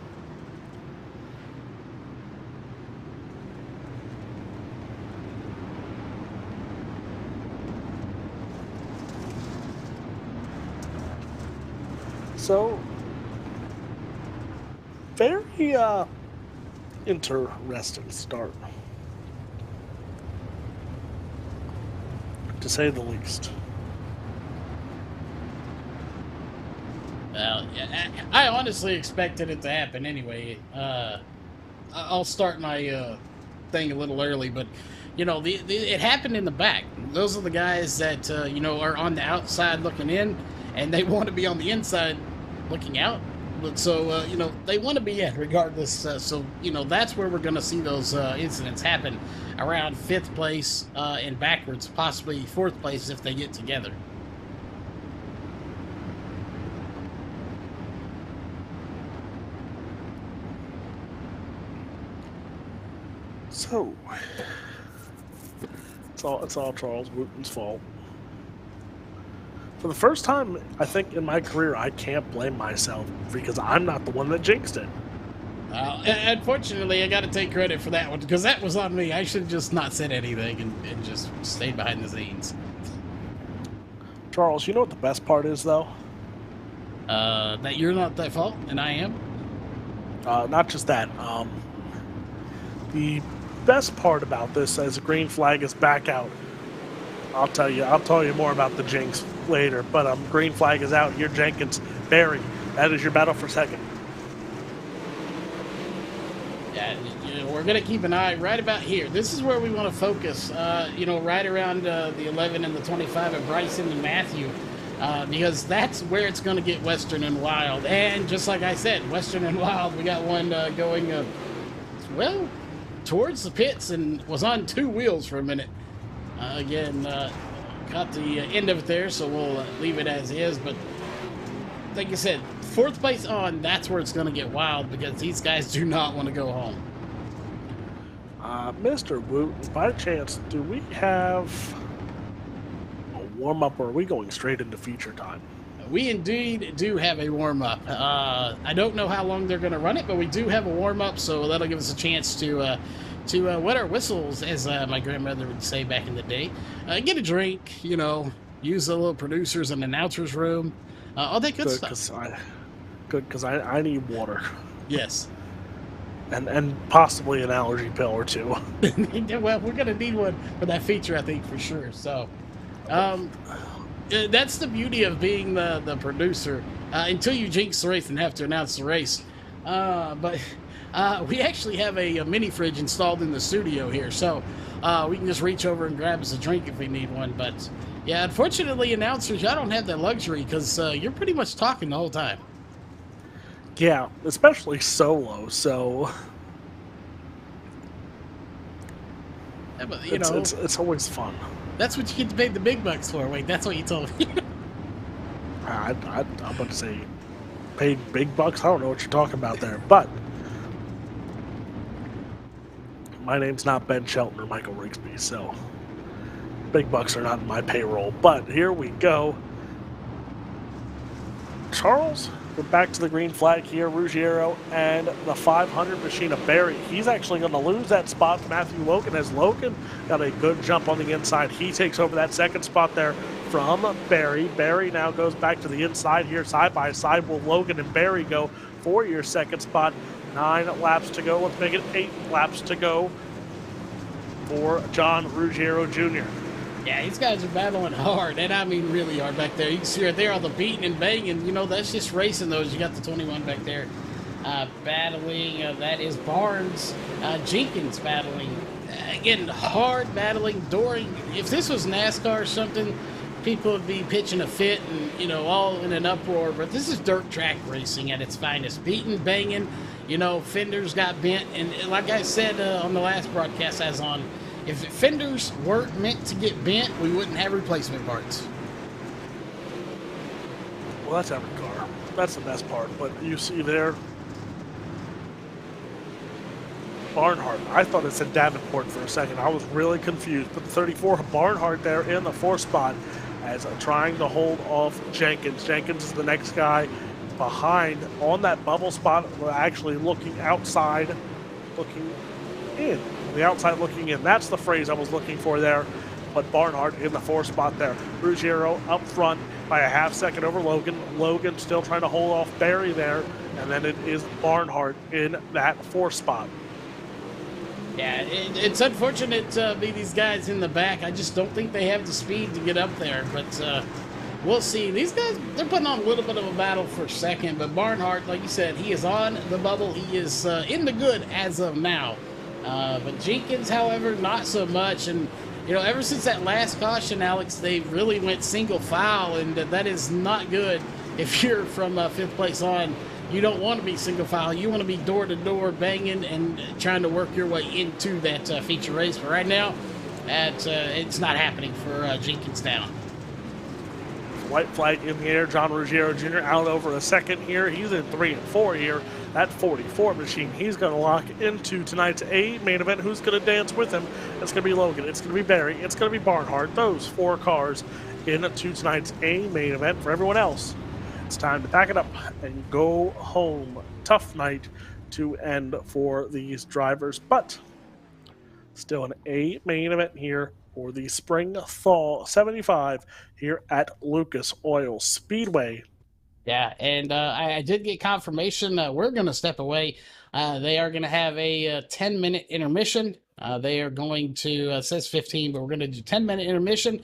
S5: So, very interesting start, to say the least.
S6: Well, I honestly expected it to happen anyway. I'll start my thing a little early, but you know, it happened in the back. Those are the guys that you know, are on the outside looking in, and they want to be on the inside looking out. But so you know, they want to be in regardless. So you know, that's where we're going to see those incidents happen around 5th place and backwards, possibly 4th place if they get together.
S5: So, it's all Charles Wooten's fault. For the first time, I think, in my career, I can't blame myself because I'm not the one that jinxed it.
S6: Unfortunately, I got to take credit for that one because that was on me. I should have just not said anything and just stayed behind the scenes.
S5: Charles, you know what the best part is, though?
S6: That you're not at fault and I am?
S5: Not just that. The best part about this, as a green flag is back out, I'll tell you more about the jinx later, but green flag is out here. Jenkins, Barry, that is your battle for second.
S6: Yeah, you know, we're going to keep an eye right about here. This is where we want to focus, you know, right around the 11 and the 25 of Bryson and Matthew, because that's where it's going to get Western and Wild. And just like I said, Western and Wild, we got one going, well, towards the pits and was on 2 wheels for a minute. Again, got the end of it there, so we'll leave it as is. But like I said, 4th place on, that's where it's going to get wild because these guys do not want to go home.
S5: Mr. Wooten, by chance, do we have a warm-up, or are we going straight into feature time?
S6: We indeed do have a warm-up. I don't know how long they're going to run it, but we do have a warm-up, so that'll give us a chance to wet our whistles, as my grandmother would say back in the day. Get a drink, use the little producers and announcers room, all that good stuff.
S5: Because I need water.
S6: Yes.
S5: And possibly an allergy pill or two.
S6: Well, we're going to need one for that feature, I think, for sure. So, that's the beauty of being the producer, until you jinx the race and have to announce the race. But we actually have a mini fridge installed in the studio here, so we can just reach over and grab us a drink if we need one. But yeah, unfortunately, announcers, y'all don't have that luxury because you're pretty much talking the whole time.
S5: Yeah, especially solo, so...
S6: Yeah, but,
S5: it's always fun.
S6: That's what you get paid the big bucks for. Wait, that's what you told me.
S5: I'm about to say paid big bucks. I don't know what you're talking about there, but my name's not Ben Shelton or Michael Rigsby, so big bucks are not in my payroll. But here we go. Charles, we're back to the green flag here. Ruggiero and the 500 machine of Barry. He's actually going to lose that spot to Matthew Logan, as Logan got a good jump on the inside. He takes over that second spot there from Barry. Barry now goes back to the inside here. Side by side will Logan and Barry go for your second spot. 9 laps to go. Let's make it 8 laps to go for John Ruggiero Jr.
S6: Yeah, these guys are battling hard, and I mean really hard back there. You can see right there all the beating and banging. That's just racing those. You got the 21 back there battling. That is Barnes. Jenkins battling. Again, hard battling. Doring. If this was NASCAR or something, people would be pitching a fit and, all in an uproar. But this is dirt track racing at its finest. Beating, banging. Fenders got bent. And like I said on the last broadcast I was on, if fenders weren't meant to get bent, we wouldn't have replacement parts.
S5: Well, that's every car. That's the best part. But you see there, Barnhart. I thought it said Davenport for a second. I was really confused. But the 34, Barnhart there in the 4th spot as trying to hold off Jenkins. Jenkins is the next guy behind on that bubble spot. We're actually looking outside, looking in. The outside looking in. That's the phrase I was looking for there. But Barnhart in the 4th spot there. Ruggiero up front by a half second over Logan. Logan still trying to hold off Barry there. And then it is Barnhart in that 4th spot.
S6: Yeah, it's unfortunate to be these guys in the back. I just don't think they have the speed to get up there. But we'll see. These guys, they're putting on a little bit of a battle for second. But Barnhart, like you said, he is on the bubble. He is in the good as of now. But Jenkins, however, not so much. And, ever since that last caution, Alex, they really went single file, and that is not good. If you're from 5th place on, you don't want to be single file. You want to be door to door banging and trying to work your way into that feature race. But right now, it's not happening for Jenkins down.
S5: White flag in the air. John Ruggiero Jr. out over a second here. He's in 3 and 4 here. That 44 machine, he's going to lock into tonight's A main event. Who's going to dance with him? It's going to be Logan. It's going to be Barry. It's going to be Barnhart. Those 4 cars into tonight's A main event. For everyone else, it's time to pack it up and go home. Tough night to end for these drivers, but still an A main event here for the Spring Thaw 75 here at Lucas Oil Speedway.
S6: Yeah, and I did get confirmation we're going to step away. They are going to have a 10-minute intermission. They are going to, it says 15, but we're going to do 10-minute intermission.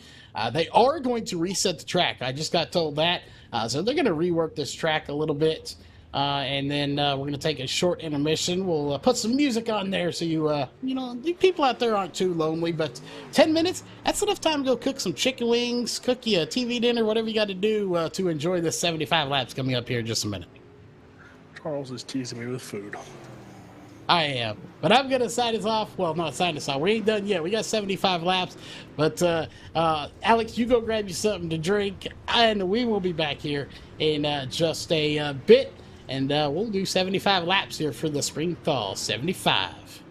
S6: They are going to reset the track. I just got told that. So they're going to rework this track a little bit. And then we're going to take a short intermission. We'll put some music on there so you people out there aren't too lonely. But 10 minutes, that's enough time to go cook some chicken wings, cook you a TV dinner, whatever you got to do to enjoy this 75 laps coming up here in just a minute.
S5: Charles is teasing me with food.
S6: I am. But I'm going to sign us off. Well, not sign us off. We ain't done yet. We got 75 laps. But, Alex, you go grab you something to drink. And we will be back here in just a bit. And we'll do 75 laps here for the Spring Thaw 75.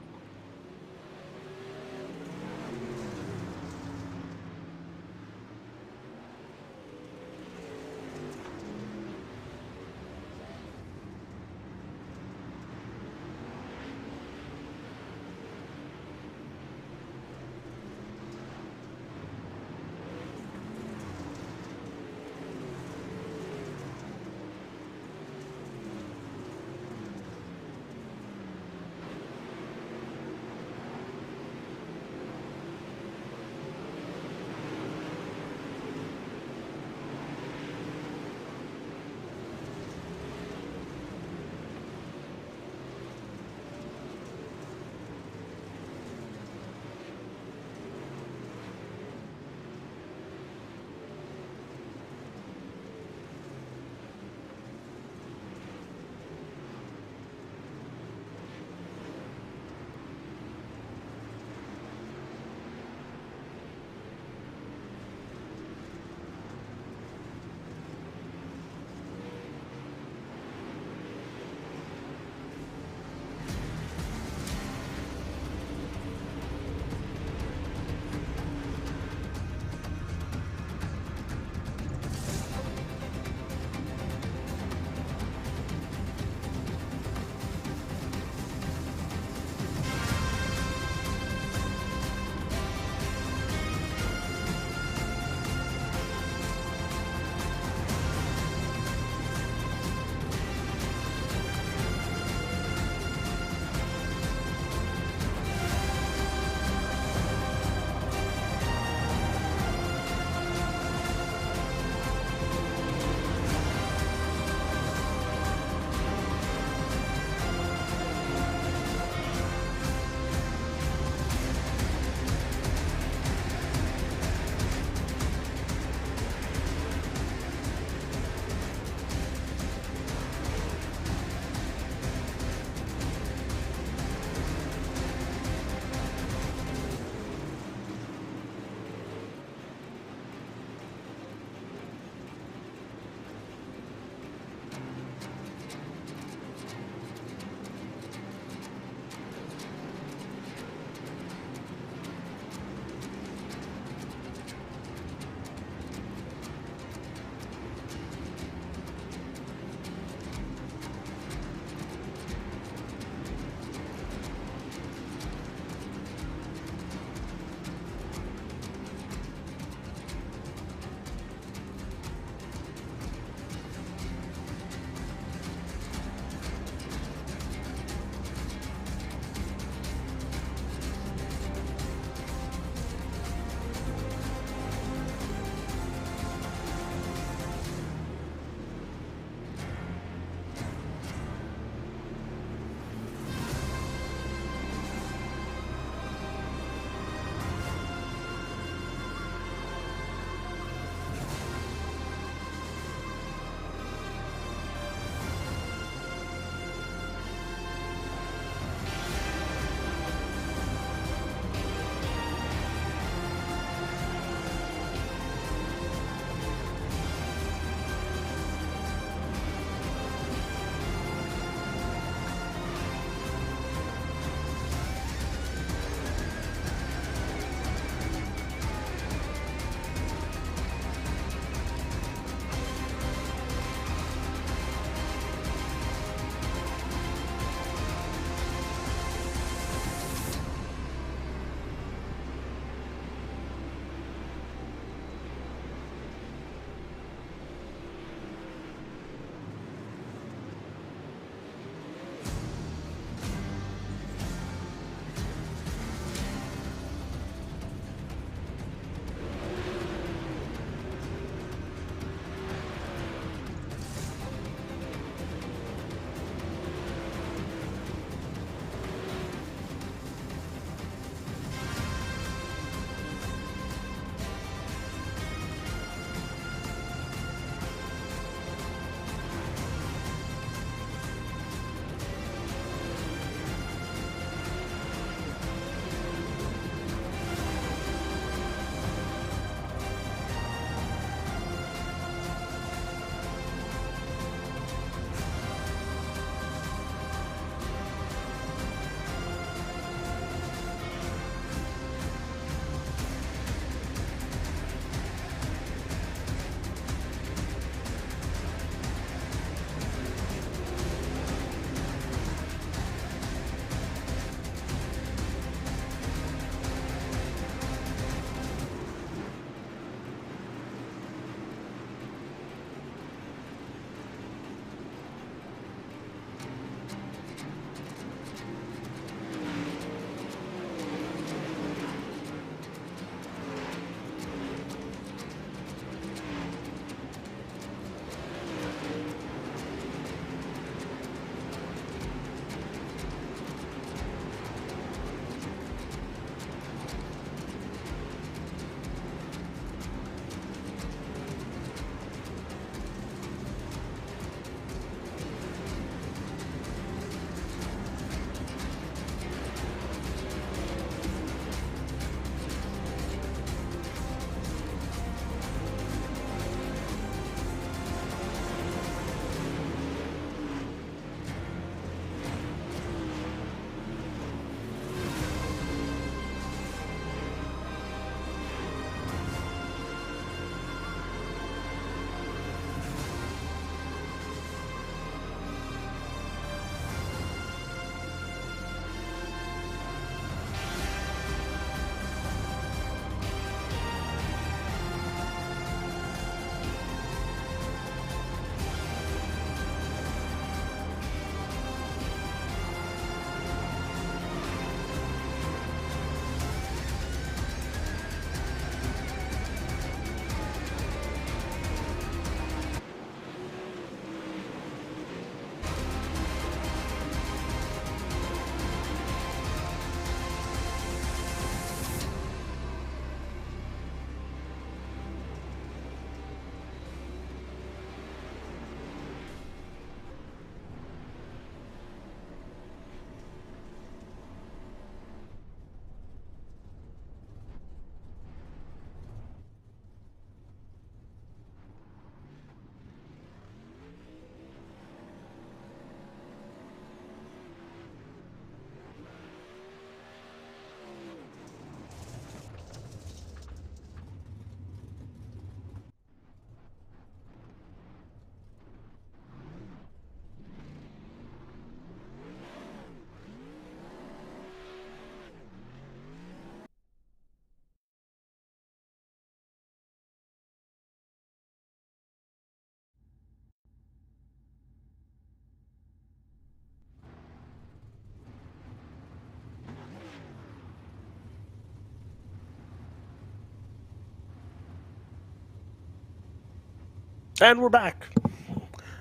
S5: And we're back.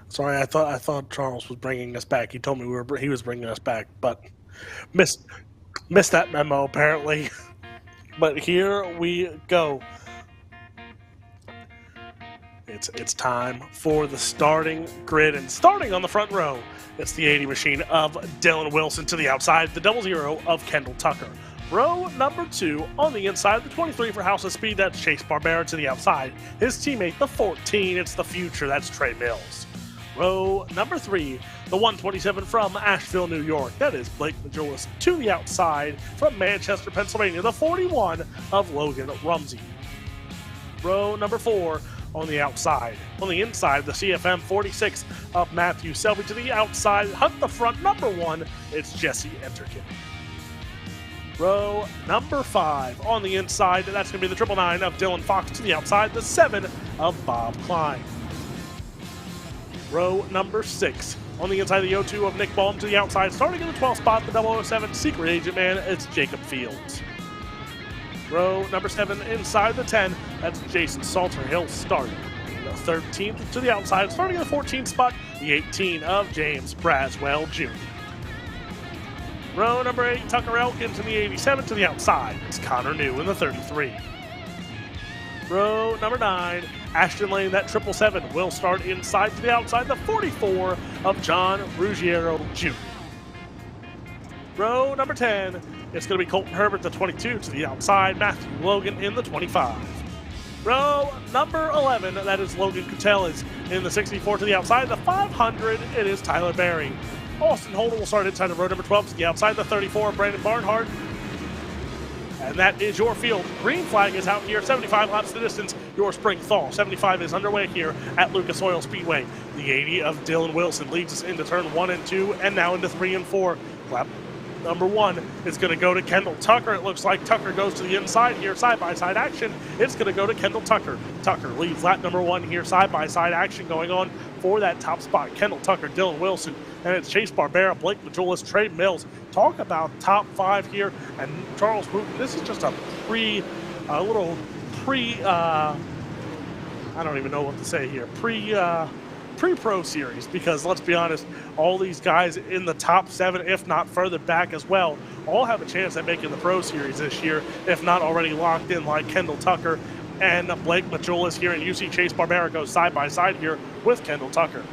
S5: Sorry, I thought Charles was bringing us back. He told me he was bringing us back, but missed that memo apparently. But here we go. It's time for the starting grid, and starting on the front row, it's the 80 machine of Dylan Wilson to the outside, the 00 of Kendall Tucker. Row number 2 on the inside, the 23 for House of Speed, that's Chase Barbera to the outside. His teammate, the 14, it's the future, that's Trey Mills. Row number 3, the 127 from Asheville, New York, that is Blake Majolis to the outside from Manchester, Pennsylvania, the 41 of Logan Rumsey. Row number 4 on the outside. On the inside, the CFM 46 of Matthew Selby to the outside. Hunt the front, number 1, it's Jesse Enterkin. Row number 5 on the inside, that's going to be the 999 of Dylan Fox to the outside, the 7 of Bob Klein. Row number 6 on the inside, the 02 of Nick Baum to the outside, starting in the 12th spot, the 007 Secret Agent Man, it's Jacob Fields. Row number 7 inside the 10, that's Jason Salter. He'll start the 13th to the outside, starting in the 14th spot, the 18 of James Braswell Jr. Row number 8, Tucker Elkins in the 87 to the outside. It's Connor New in the 33. Row number 9, Ashton Lane, that 777 will start inside to the outside, the 44 of John Ruggiero Jr. Row number 10, it's going to be Colton Herbert, the 22 to the outside, Matthew Logan in the 25. Row number 11, that is Logan Catellis in the 64 to the outside, the 500, it is Tyler Berry. Austin Holden will start inside of row number 12 to the outside, the 34 of Brandon Barnhart. And that is your field. Green flag is out here, 75 laps the distance. Your spring thaw, 75 is underway here at Lucas Oil Speedway. The 80 of Dylan Wilson leads us into turn 1 and 2, and now into 3 and 4. Lap number 1 is going to go to Kendall Tucker. It looks like Tucker goes to the inside here, side-by-side action. It's going to go to Kendall Tucker. Tucker leads lap number 1 here, side-by-side action going on for that top spot. Kendall Tucker, Dylan Wilson, and it's Chase Barbera, Blake Majolis, Trey Mills. Talk about top 5 here, and Charles Wooten. This is just a I don't even know what to say here, pre-pro series, because let's be honest, all these guys in the top 7, if not further back as well, all have a chance at making the pro series this year, if not already locked in, like Kendall Tucker and Blake Majolis here, and you see Chase Barbera go side by side here with Kendall Tucker.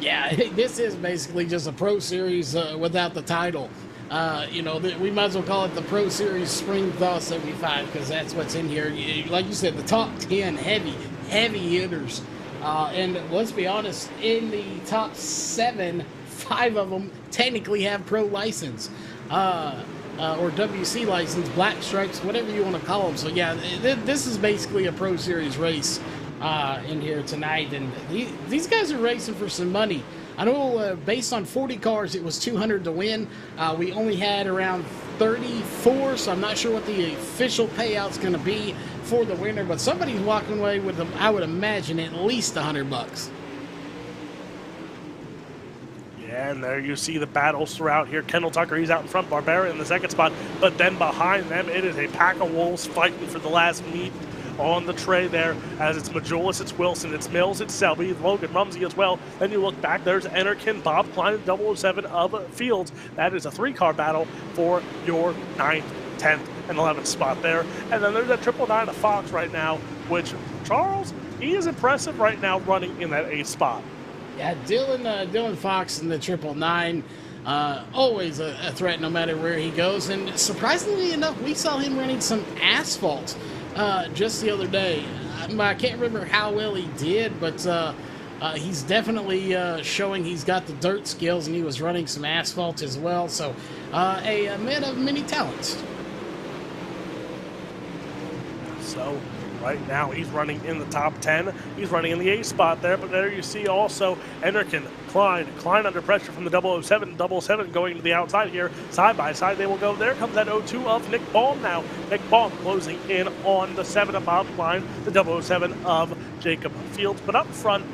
S6: Yeah, this is basically just a pro series without the title. We might as well call it the Pro Series Spring Thaw 75, because that's what's in here. Like you said, the top 10 heavy hitters. And let's be honest, in the top 7, 5 of them technically have pro license. Or WC license, black stripes, whatever you want to call them. So yeah, this is basically a Pro Series race in here tonight, and these guys are racing for some money. I know based on 40 cars, it was $200 to win. We only had around 34, so I'm not sure what the official payout's going to be for the winner, but somebody's walking away with, I would imagine, at least $100.
S5: Yeah, and there you see the battles throughout here. Kendall Tucker, he's out in front, Barbera in the second spot, but then behind them, it is a pack of wolves fighting for the last meet on the tray there, as it's Majolis, it's Wilson, it's Mills, it's Selby, Logan Rumsey as well. Then you look back, there's Enterkin, Bob Klein, and 007 of Fields. That is a 3-car battle for your 9th, 10th, and 11th spot there. And then there's that 999 of Fox right now, which, Charles, he is impressive right now running in that 8th spot.
S6: Yeah, Dylan Fox in the 999, always a threat no matter where he goes. And surprisingly enough, we saw him running some asphalt just the other day. I can't remember how well he did, but he's definitely showing he's got the dirt skills, and he was running some asphalt as well. So a man of many talents.
S5: So right now he's running in the top 10. He's running in the 8th spot there, but there you see also Enterkin, Klein under pressure from the 007, 007 going to the outside here. Side by side they will go. There comes that 02 of Nick Baum now. Nick Baum closing in on the 7 of Bob Klein, the 007 of Jacob Fields. But out front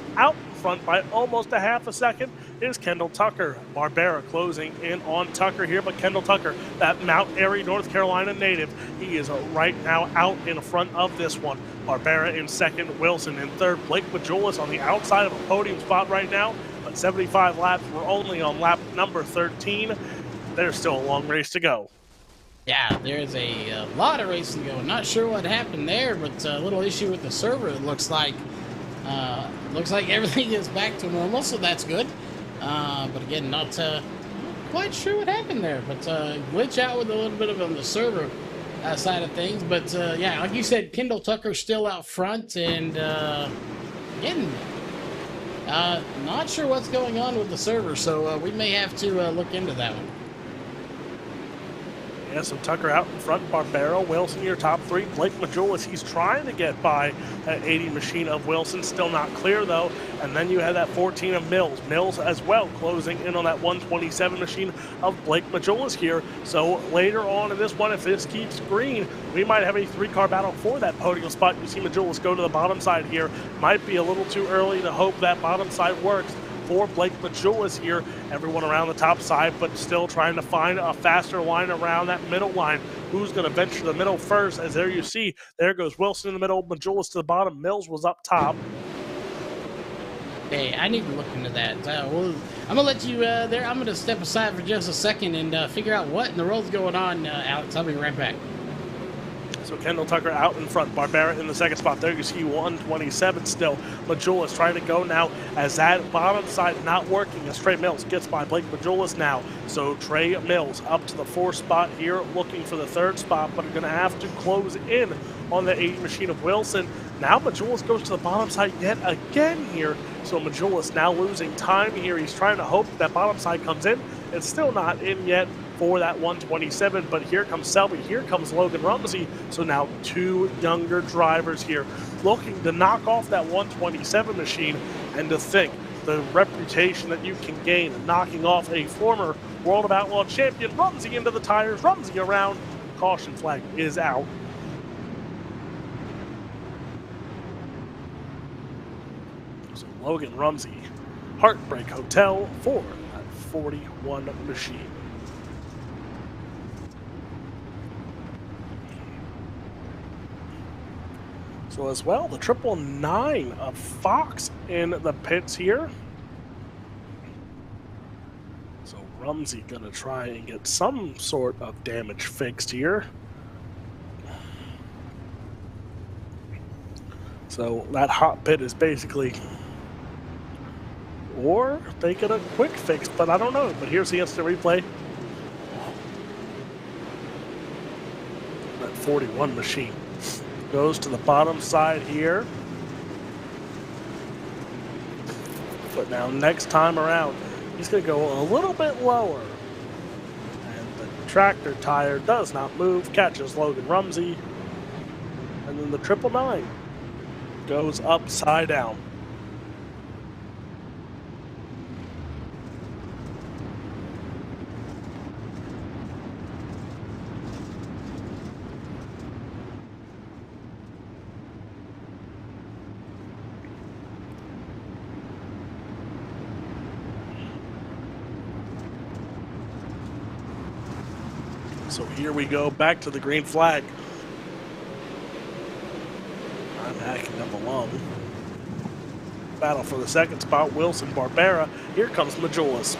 S5: by almost a half a second is Kendall Tucker. Barbera closing in on Tucker here, but Kendall Tucker, that Mount Airy, North Carolina native, he is right now out in front of this one. Barbera in second, Wilson in third. Blake Majulis on the outside of a podium spot right now, but 75 laps. We're only on lap number 13. There's still a long race to go.
S6: Yeah, there's a lot of racing going. Not sure what happened there, but a little issue with the server, it looks like. Looks like everything is back to normal, so that's good. But again, not quite sure what happened there, but glitch out with a little bit of on the server side of things. But yeah, like you said, Kendall Tucker's still out front, and again, not sure what's going on with the server, so we may have to look into that one.
S5: Yeah, so Tucker out in front, Barbera, Wilson your top three. Blake Majulis, he's trying to get by that 80 machine of Wilson, still not clear though. And then you have that 14 of Mills. Mills as well closing in on that 127 machine of Blake Majulis here. So later on in this one, if this keeps green, we might have a three-car battle for that podium spot. You see Majulis go to the bottom side here. Might be a little too early to hope that bottom side works for Blake Majulis here. Everyone around the top side, but still trying to find a faster line around that middle line. Who's going to venture the middle first? As there you see, there goes Wilson in the middle, Majulis to the bottom, Mills was up top.
S6: Hey, I need to look into that. Well, I'm going to let you there. I'm going to step aside for just a second and figure out what in the world's going on, Alex. I'll be right back.
S5: So Kendall Tucker out in front, Barbera in the second spot. There you see 127 still. Majulis trying to go now as that bottom side not working as Trey Mills gets by Blake Majulis now. So Trey Mills up to the fourth spot here, looking for the third spot, but are going to have to close in on the 80 machine of Wilson. Now Majulis goes to the bottom side yet again here. So Majulis now losing time here. He's trying to hope that bottom side comes in. It's still not in yet for that 127, but here comes Selby, here comes Logan Rumsey. So now two younger drivers here looking to knock off that 127 machine, and to think the reputation that you can gain knocking off a former World of Outlaw champion. Rumsey into the tires, Rumsey around, caution flag is out. So Logan Rumsey, Heartbreak Hotel for that 41 machine. So as well, the 999 of Fox in the pits here. So Rumsey gonna try and get some sort of damage fixed here. So that hot pit is basically, or they get a quick fix, but I don't know. But here's the instant replay. That 41 machine goes to the bottom side here. But now next time around, he's going to go a little bit lower. And the tractor tire does not move, catches Logan Rumsey. And then the 999 goes upside down. So here we go, back to the green flag. I'm hacking up along. Battle for the second spot, Wilson, Barbera. Here comes Majulis.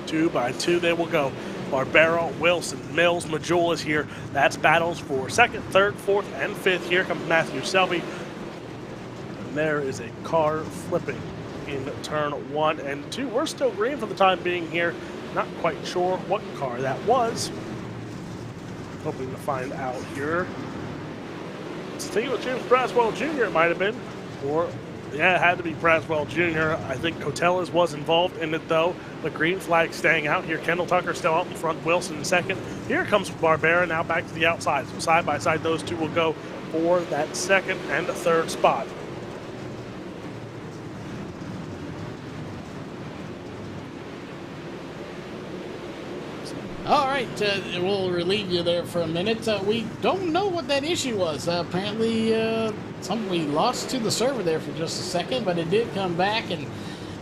S5: Two by two they will go. Barbera, Wilson, Mills, Majulis here. That's battles for second, third, fourth, and fifth. Here comes Matthew Selby. There is a car flipping in turn 1 and 2. We're still green for the time being here. Not quite sure what car that was. Hoping to find out here. I think it was James Braswell Jr. it might have been. Or, yeah, it had to be Braswell Jr. I think Cotelas was involved in it though. The green flag staying out here. Kendall Tucker still out in front. Wilson in second. Here comes Barbera now back to the outside. So side by side those two will go for that second and third spot.
S6: All right, we'll relieve you there for a minute. We don't know what that issue was. Apparently, we lost to the server there for just a second, but it did come back, and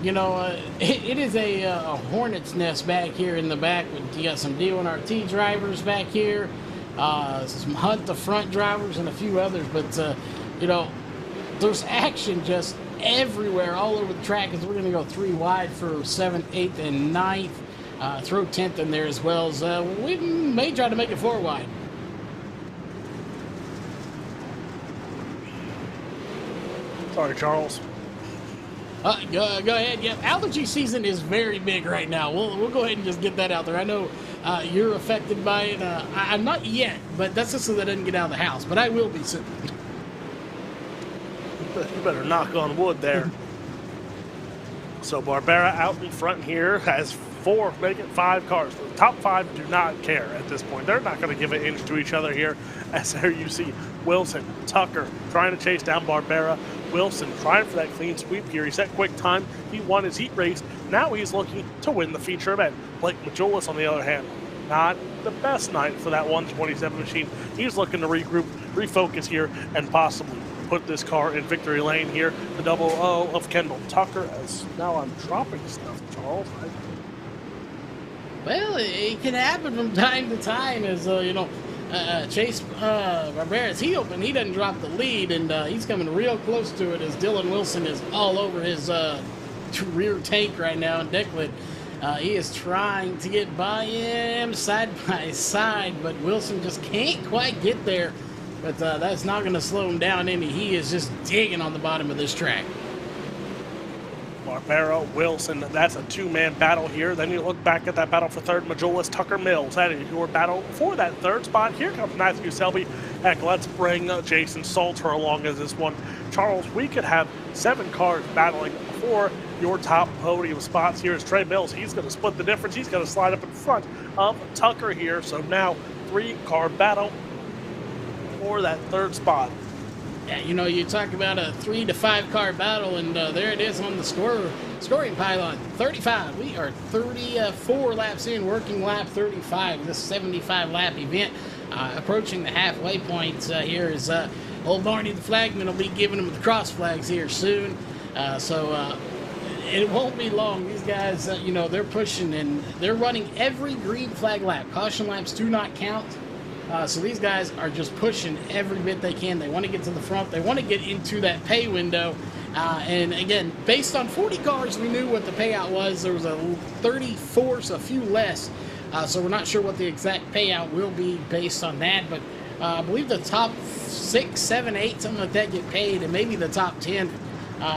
S6: it is a hornet's nest back here in the back. You got some D1RT drivers back here, some Hunt the Front drivers, and a few others. But, there's action just everywhere, all over the track, as we're going to go 3 wide for 7th, 8th, and 9th. Throw 10th in there as well. As we may try to make it 4 wide.
S5: Sorry, Charles.
S6: Go ahead. Yeah, allergy season is very big right now. We'll go ahead and just get that out there. I know you're affected by it. I'm not yet, but that's just so that I didn't get out of the house. But I will be soon.
S5: You better knock on wood there. So Barbera out in front here has 4, make it 5 cars. The top 5 do not care at this point. They're not going to give an inch to each other here. As there you see Wilson, Tucker trying to chase down Barbera. Wilson trying for that clean sweep here. He set quick time. He won his heat race. Now he's looking to win the feature event. Blake Majulis, on the other hand, not the best night for that 127 machine. He's looking to regroup, refocus here, and possibly put this car in victory lane here. The 00 of Kendall Tucker, as now I'm dropping stuff, Charles.
S6: Well, it can happen from time to time, as Chase Barbera's he opened, he doesn't drop the lead, and he's coming real close to it as Dylan Wilson is all over his rear tank right now, and Declan he is trying to get by him side by side, but Wilson just can't quite get there. But that's not going to slow him down any. He is just digging on the bottom of this track.
S5: Barbera, Wilson, that's a 2-man battle here. Then you look back at that battle for 3rd, Majulis, Tucker Mills. That is your battle for that 3rd spot. Here comes Matthew Selby. Heck, let's bring Jason Salter along as this one. Charles, we could have 7 cars battling for your top podium spots here. Is Trey Mills. He's going to split the difference. He's going to slide up in front of Tucker here. So now 3-car battle for that 3rd spot.
S6: Yeah, you talk about a 3 to 5 car battle, and there it is on the scoring pylon. 35. We are 34 laps in, working lap 35. This 75 lap event, approaching the halfway point. Here is old Barney the flagman will be giving them the cross flags here soon. So it won't be long. These guys, they're pushing and they're running every green flag lap. Caution laps do not count. So these guys are just pushing every bit they can. They want to get to the front. They want to get into that pay window. And again, based on 40 cars, we knew what the payout was. There was a 34, so a few less. So we're not sure what the exact payout will be based on that. But I believe the top 6, 7, 8, something like that get paid, and maybe the top 10.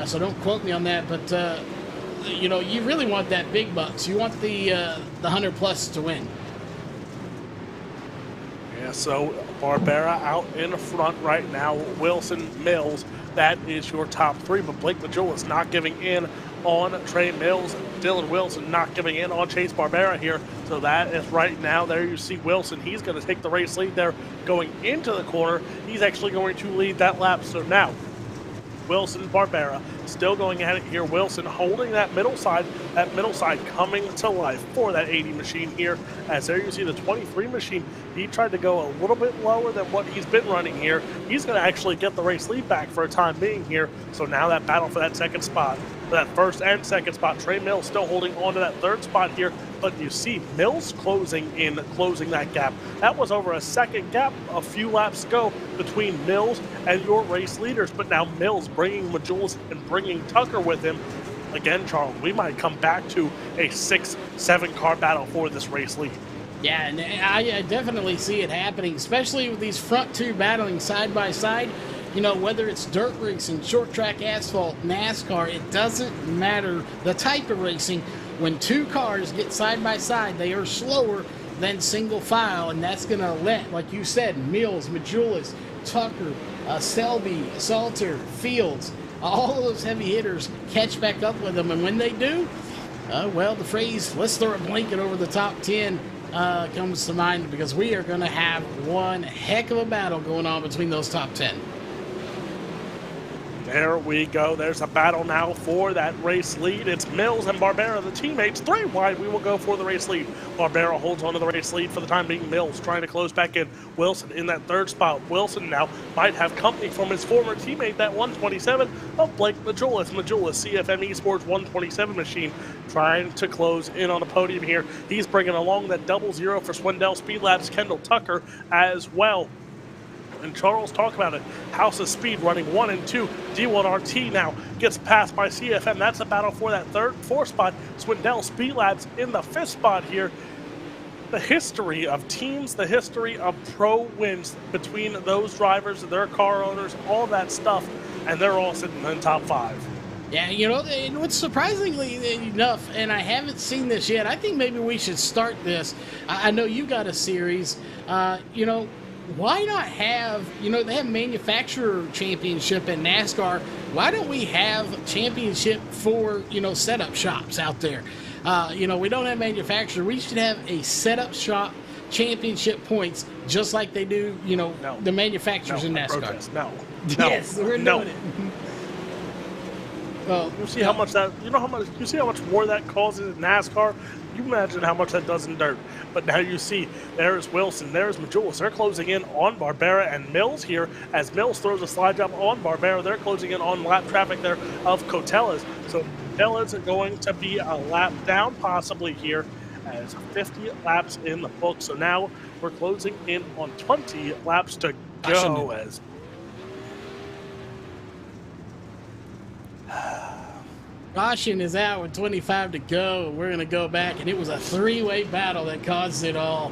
S6: So don't quote me on that. But, you really want that big bucks. You want the 100 plus to win.
S5: Yeah, so Barbera out in the front right now. Wilson, Mills, that is your top 3. But Blake Majulis not giving in on Trey Mills. Dylan Wilson not giving in on Chase Barbera here. So that is right now. There you see Wilson. He's going to take the race lead there going into the corner. He's actually going to lead that lap. So now Wilson, Barbera still going at it here. Wilson holding that middle side coming to life for that 80 machine here. As there you see the 23 machine, he tried to go a little bit lower than what he's been running here. He's going to actually get the race lead back for a time being here. So now that battle for that 2nd spot, for that 1st and 2nd spot, Trey Mills still holding on to that 3rd spot here. But you see Mills closing that gap. That was over a 2nd gap a few laps ago between Mills and your race leaders. But now Mills bringing Majulis and bringing Tucker with him. Again, Charles, we might come back to a 6, 7 car battle for this race lead.
S6: Yeah, and I definitely see it happening, especially with these front 2 battling side by side. Whether it's dirt racing, short track asphalt, NASCAR, it doesn't matter the type of racing. When 2 cars get side by side, they are slower than single file, and that's going to let, like you said, Mills, Majulis, Tucker, Selby, Salter, Fields, all of those heavy hitters catch back up with them. And when they do, the phrase, let's throw a blanket over the top 10 comes to mind, because we are going to have one heck of a battle going on between those top 10.
S5: There we go. There's a battle now for that race lead. It's Mills and Barbera, the teammates. 3 wide. We will go for the race lead. Barbera holds on to the race lead for the time being. Mills trying to close back in. Wilson in that 3rd spot. Wilson now might have company from his former teammate, that 127 of Blake Majulis. Majulis, CFM Esports 127 machine, trying to close in on the podium here. He's bringing along that 00 for Swindell Speed Labs, Kendall Tucker as well. And Charles, talk about it. House of Speed running 1 and 2. D1RT now gets passed by CFM. That's a battle for that 3rd, 4th spot. Swindell Speed Labs in the 5th spot here. The history of teams, the history of pro wins between those drivers, their car owners, all that stuff, and they're all sitting in the top 5.
S6: Yeah, you know, what's surprisingly enough, and I haven't seen this yet, I think maybe we should start this. I know you got a series, you know, why not have, you know, they have manufacturer championship in NASCAR. Why don't we have championship for, you know, setup shops out there? You know, we don't have manufacturer. We should have a setup shop championship points just like they do, you know, the manufacturers in NASCAR.
S5: No.
S6: Yes, we're doing it. Well,
S5: you see how much that, you see how much more that causes in NASCAR? You imagine how much that does in dirt. But now you see, there's Wilson, there's Majulis. They're closing in on Barbera and Mills here. As Mills throws a slide jump on Barbera, they're closing in on lap traffic there of Cotellas. So Cotellas are going to be a lap down possibly here, as 50 laps in the book. So now we're closing in on 20 laps to go. As
S6: Caution is out with 25 to go. We're going to go back, and it was a 3-way battle that caused it all.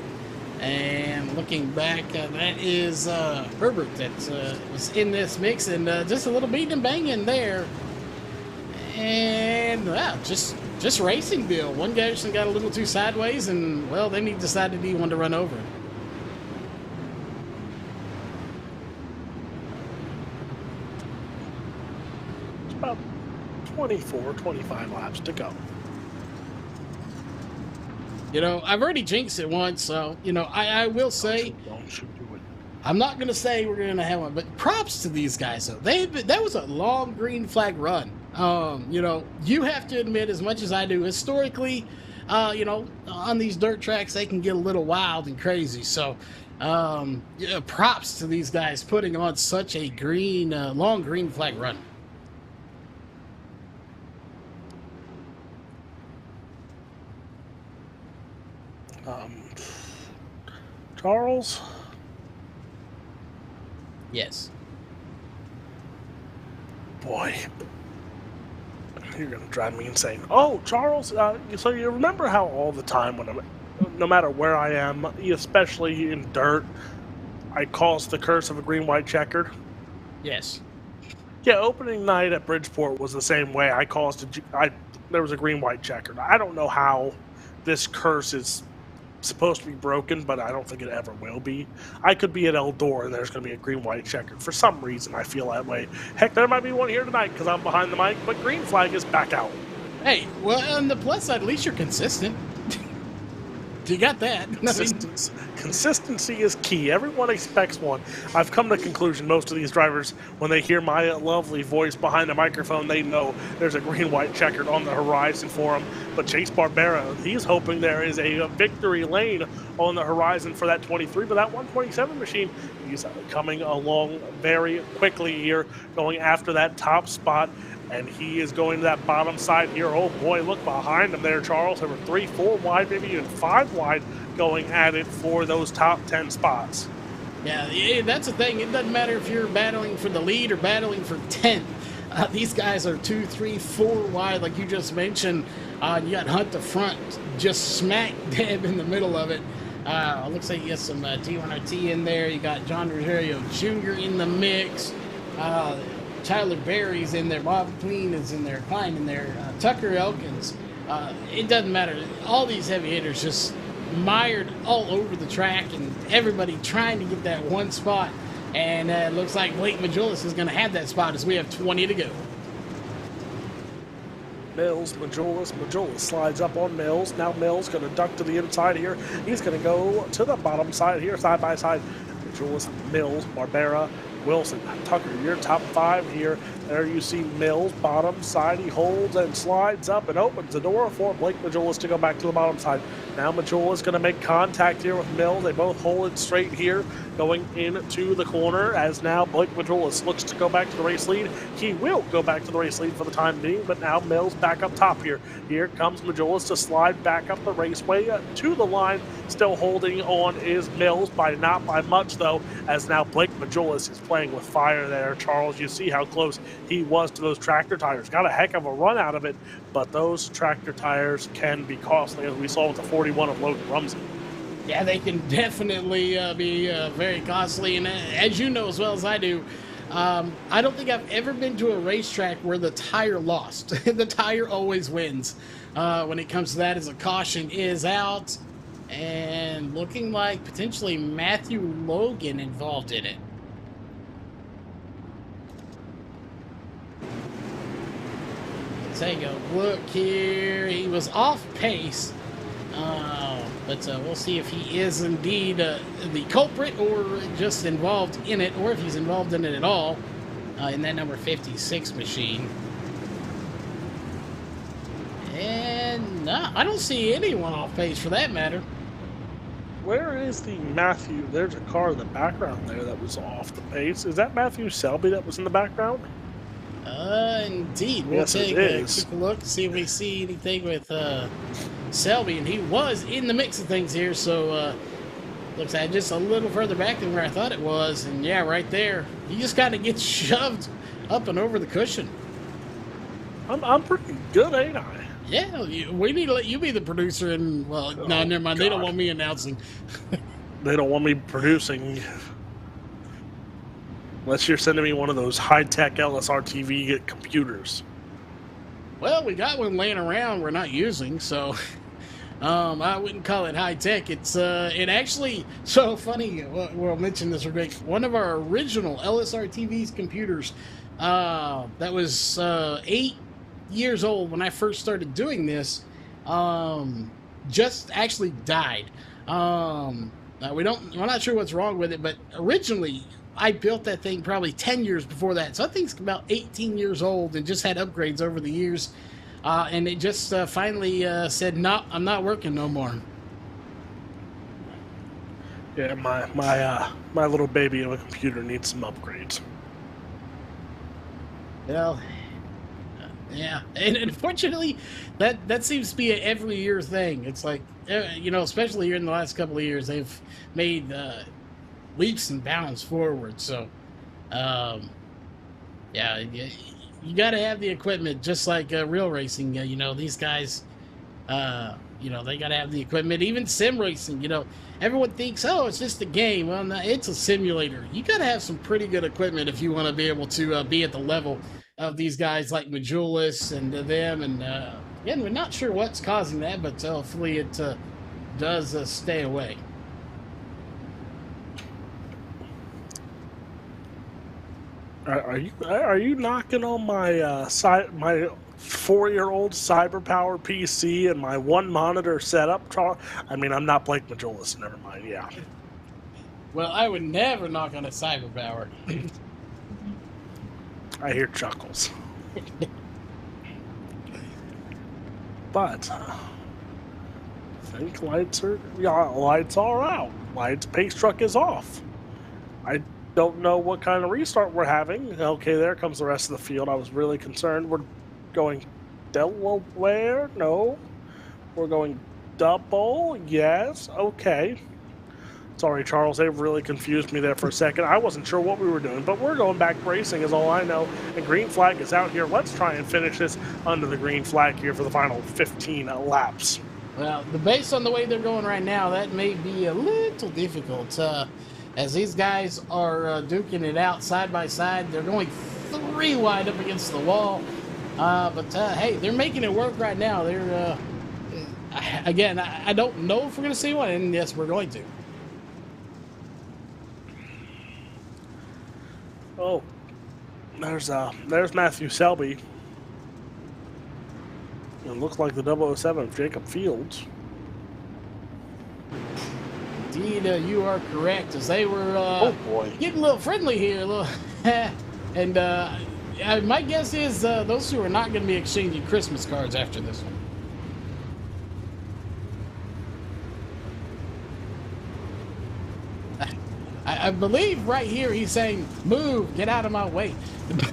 S6: And looking back, that is Herbert that was in this mix, and just a little beating and banging there. And, well, just racing deal. One guy just got a little too sideways, and, well, then he decided he wanted to run over.
S5: it's about 24, 25 laps to go.
S6: You know, I've already jinxed it once, so, you know, I will say,
S5: Don't you do it.
S6: I'm not going to say we're going to have one, but props to these guys, though. That was a long green flag run. You know, you have to admit, as much as I do, historically, you know, on these dirt tracks, they can get a little wild and crazy. So, yeah, props to these guys putting on such a long green flag run.
S5: Charles?
S6: Yes.
S5: Boy. You're going to drive me insane. Oh, Charles, so you remember how all the time, no matter where I am, especially in dirt, I caused the curse of a green-white checkered?
S6: Yes.
S5: Yeah, opening night at Bridgeport was the same way. There was a green-white checkered. I don't know how this curse is supposed to be broken, but I don't think it ever will be. I could be at Eldor and there's going to be a green-white checkered. For some reason, I feel that way. Heck, there might be one here tonight because I'm behind the mic, but green flag is back out.
S6: Hey, well, on the plus side, at least you're consistent. You got that.
S5: Consistency is key. Everyone expects one. I've come to the conclusion most of these drivers, when they hear my lovely voice behind the microphone, they know there's a green-white checkered on the horizon for them. But Chase Barbera, he's hoping there is a victory lane on the horizon for that 23, but that 127 machine, he's coming along very quickly here, going after that top spot. And he is going to that bottom side here. Oh boy, look behind him there, Charles. There were 3, 4 wide, maybe even 5 wide going at it for those top 10 spots.
S6: Yeah, that's the thing. It doesn't matter if you're battling for the lead or battling for 10th. These guys are 2, 3, 4 wide, like you just mentioned. You got Hunt the front, just smack dab in the middle of it. Looks like you got some T1RT in there. You got John Rosario Jr. in the mix. Tyler Berry's in there, Bob Klein is in there, Tucker Elkins. It doesn't matter. All these heavy hitters just mired all over the track, and everybody trying to get that one spot. And it looks like Blake Majulis is going to have that spot as we have 20 to go.
S5: Mills, Majulis slides up on Mills. Now Mills going to duck to the inside here. He's going to go to the bottom side here, side by side. Majulis, Mills, Barbera, Wilson, Tucker, your top 5 here. There you see Mills, bottom side. He holds and slides up and opens the door for Blake Majulis to go back to the bottom side. Now Majulis going to make contact here with Mills. They both hold it straight here, going into the corner as now Blake Majulis looks to go back to the race lead. He will go back to the race lead for the time being, but now Mills back up top here. Here comes Majulis to slide back up the raceway to the line. Still holding on is Mills, not by much though, as now Blake Majulis is playing with fire there. Charles, you see how close he was to those tractor tires. Got a heck of a run out of it, but those tractor tires can be costly, as we saw with the 41 of Logan Rumsey.
S6: Yeah, they can definitely be very costly. And as you know as well as I do, I don't think I've ever been to a racetrack where the tire lost. The tire always wins when it comes to that, as a caution is out. And looking like potentially Matthew Logan involved in it. Take a look here. He was off pace. But we'll see if he is indeed the culprit or just involved in it, or if he's involved in it at all in that number 56 machine. And no, I don't see anyone off pace for that matter.
S5: Where is the Matthew? There's a car in the background there that was off the pace. Is that Matthew Selby that was in the background?
S6: Indeed. We'll
S5: Yes,
S6: take
S5: it
S6: a
S5: is.
S6: quick look, see if we see anything with Selby, and he was in the mix of things here, so looks like just a little further back than where I thought it was, and yeah, right there. He just kind of gets shoved up and over the cushion.
S5: I'm pretty good, ain't I?
S6: Yeah, we need to let you be the producer, and, well, no, never mind. They don't
S5: God.
S6: want me announcing.
S5: They don't want me producing. Unless you're sending me one of those high-tech LSRTV computers.
S6: Well, we got one laying around we're not using, so I wouldn't call it high-tech. It actually, so funny, we'll mention this real quick. One of our original LSRTV's computers that was 8 years old when I first started doing this, just actually died. We're not sure what's wrong with it, but originally I built that thing probably 10 years before that, so I think it's about 18 years old and just had upgrades over the years, and it just finally said, no, I'm not working no more.
S5: Yeah, my little baby of a computer needs some upgrades.
S6: Well, yeah, and unfortunately, that seems to be an every year thing. It's like, especially here in the last couple of years, they've made leaps and bounds forward. So, yeah, you got to have the equipment, just like real racing. These guys, they got to have the equipment. Even sim racing, everyone thinks, oh, it's just a game. Well, no, it's a simulator. You got to have some pretty good equipment if you want to be able to be at the level of these guys like Majulis and them. And again, we're not sure what's causing that, but hopefully it does stay away.
S5: Are you knocking on my my 4-year-old CyberPower PC and my one monitor setup? I mean, I'm not Blake Majulis. Never mind. Yeah.
S6: Well, I would never knock on a CyberPower.
S5: I hear chuckles. But I think lights are out. Lights pace truck is off. I don't know what kind of restart we're having. Okay, there comes the rest of the field. I was really concerned. We're going Delaware? No. We're going double? Yes. Okay. Sorry, Charles. They really confused me there for a second. I wasn't sure what we were doing, but we're going back racing is all I know. And green flag is out here. Let's try and finish this under the green flag here for the final 15 laps.
S6: Well, based on the way they're going right now, that may be a little difficult. As these guys are duking it out side by side, they're going 3 wide up against the wall. But hey, they're making it work right now. They're again, I don't know if we're going to see one, and yes, we're going to.
S5: Oh, there's Matthew Selby. It looks like the 007 of Jacob Fields.
S6: Indeed, you are correct, as they were
S5: oh boy,
S6: getting a little friendly here, and My guess is those two are not going to be exchanging Christmas cards after this one. I believe right here he's saying, move, get out of my way.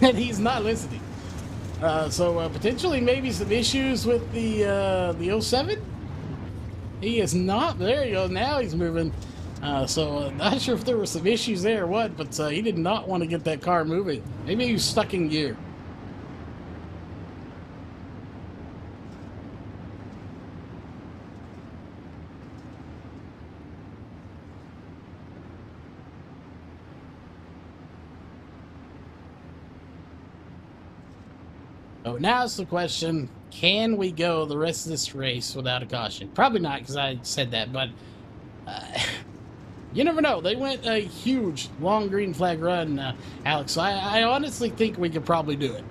S6: But he's not listening. So potentially maybe some issues with the 07. He is not. There you go. Now he's moving. So not sure if there were some issues there or what, but he did not want to get that car moving. Maybe he was stuck in gear. So now's the question, can we go the rest of this race without a caution? Probably not, because I said that, but you never know. They went a huge, long green flag run, Alex. So I honestly think we could probably do it.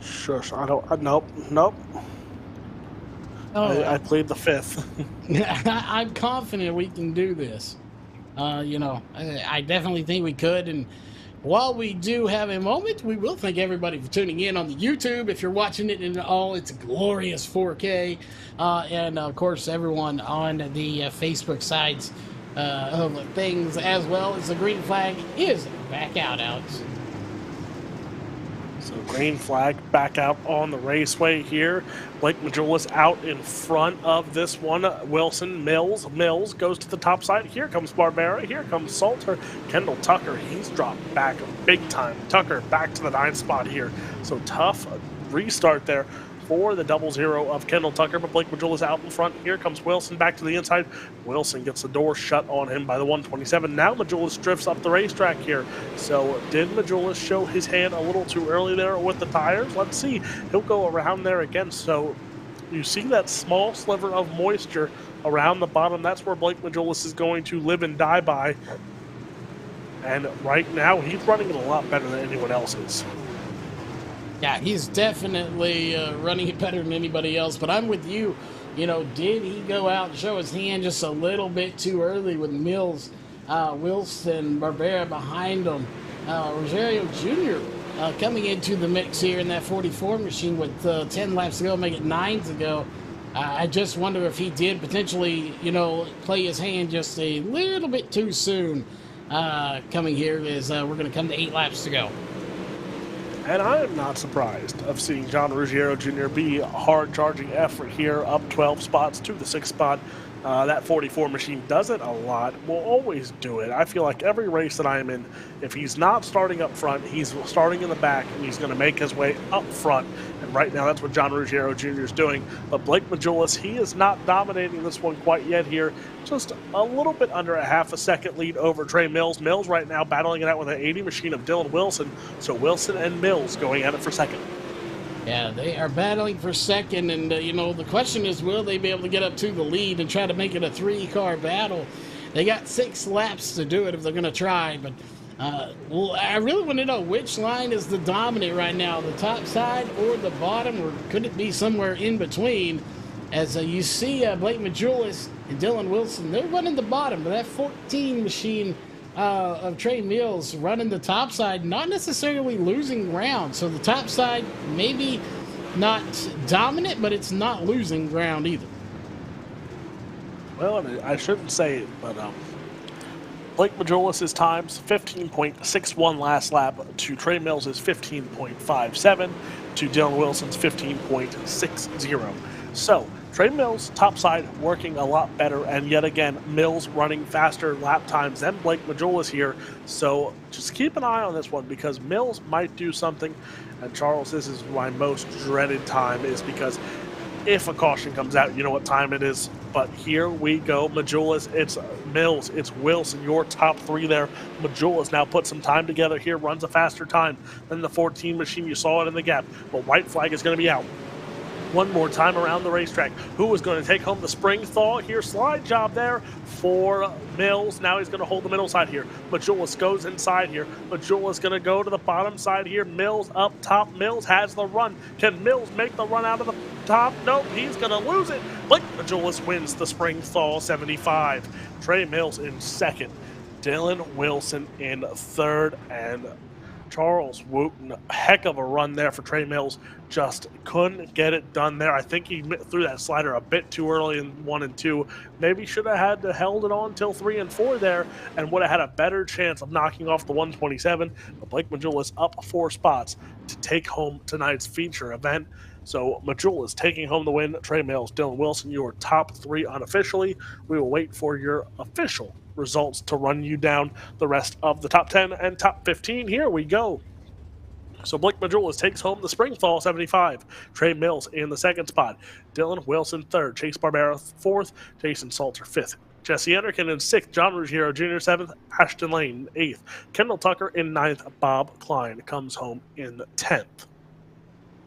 S5: Sure. Nope.
S6: Oh,
S5: I plead the fifth.
S6: I'm confident we can do this. I definitely think we could, and while we do have a moment, we will thank everybody for tuning in on the YouTube. If you're watching it in all its glorious 4K, and of course everyone on the Facebook sides of things as well, as the green flag is back out, Alex.
S5: So green flag back out on the raceway here. Blake Majulis out in front of this one. Wilson, Mills goes to the top side. Here comes Barbera. Here comes Salter. Kendall Tucker, he's dropped back big time. Tucker back to the 9th spot here. So tough restart there for the 0-0 of Kendall Tucker, but Blake Majulis out in front. Here comes Wilson back to the inside. Wilson gets the door shut on him by the 127. Now Majulis drifts up the racetrack here. So did Majulis show his hand a little too early there with the tires? Let's see. He'll go around there again. So you see that small sliver of moisture around the bottom. That's where Blake Majulis is going to live and die by. And right now, he's running it a lot better than anyone else is.
S6: Yeah, he's definitely running it better than anybody else, but I'm with you. Did he go out and show his hand just a little bit too early with Mills, Wilson, Barbera behind him? Rosario Jr. Coming into the mix here in that 44 machine with 10 laps to go, make it 9 to go. I just wonder if he did potentially, play his hand just a little bit too soon coming here as we're going to come to 8 laps to go.
S5: And I am not surprised of seeing John Ruggiero Jr. be a hard-charging effort here, up 12 spots to the 6th spot. That 44 machine does it a lot, will always do it. I feel like every race that I'm in, if he's not starting up front, he's starting in the back, and he's going to make his way up front. And right now, that's what John Ruggiero Jr. is doing. But Blake Majulis, he is not dominating this one quite yet here. Just a little bit under a half a second lead over Trey Mills. Mills right now battling it out with an 80 machine of Dylan Wilson. So Wilson and Mills going at it for second.
S6: Yeah, they are battling for second, and the question is, will they be able to get up to the lead and try to make it a 3-car battle? They got 6 laps to do it if they're going to try, but I really want to know which line is the dominant right now, the top side or the bottom, or could it be somewhere in between? As you see Blake Majulis and Dylan Wilson, they're running the bottom, but that 14 machine of Trey Mills running the top side, not necessarily losing ground. So the top side maybe not dominant, but it's not losing ground either.
S5: Well, I shouldn't say it, but Blake Majulis' times 15.61 last lap to Trey Mills' 15.57 to Dylan Wilson's 15.60. So Trey Mills, top side, working a lot better, and yet again, Mills running faster lap times than Blake Majulis here. So just keep an eye on this one, because Mills might do something. And Charles, this is my most dreaded time, is because if a caution comes out, you know what time it is. But here we go, Majulis, it's Mills, it's Wilson, your top 3 there. Majulis now puts some time together here, runs a faster time than the 14 machine. You saw it in the gap, but white flag is going to be out. One more time around the racetrack. Who is going to take home the spring thaw here? Slide job there for Mills. Now he's going to hold the middle side here. Majulis goes inside here. Majulis going to go to the bottom side here. Mills up top. Mills has the run. Can Mills make the run out of the top? Nope, he's going to lose it. Blake Majulis wins the spring thaw 75. Trey Mills in second. Dylan Wilson in third. And Charles Wooten, heck of a run there for Trey Mills. Just couldn't get it done there. I think he threw that slider a bit too early in 1 and 2. Maybe should have had to held it on till 3 and 4 there and would have had a better chance of knocking off the 127. But Blake Majula is up 4 spots to take home tonight's feature event. So Majula is taking home the win. Trey Mills, Dylan Wilson, your top 3 unofficially. We will wait for your official results to run you down the rest of the top 10 and top 15. Here we go. So Blake Majulis takes home the Spring Fall 75. Trey Mills in the 2nd spot. Dylan Wilson 3rd. Chase Barbera 4th. Jason Salter 5th. Jesse Enderkin in 6th. John Ruggiero Jr. 7th. Ashton Lane 8th. Kendall Tucker in 9th. Bob Klein comes home in 10th.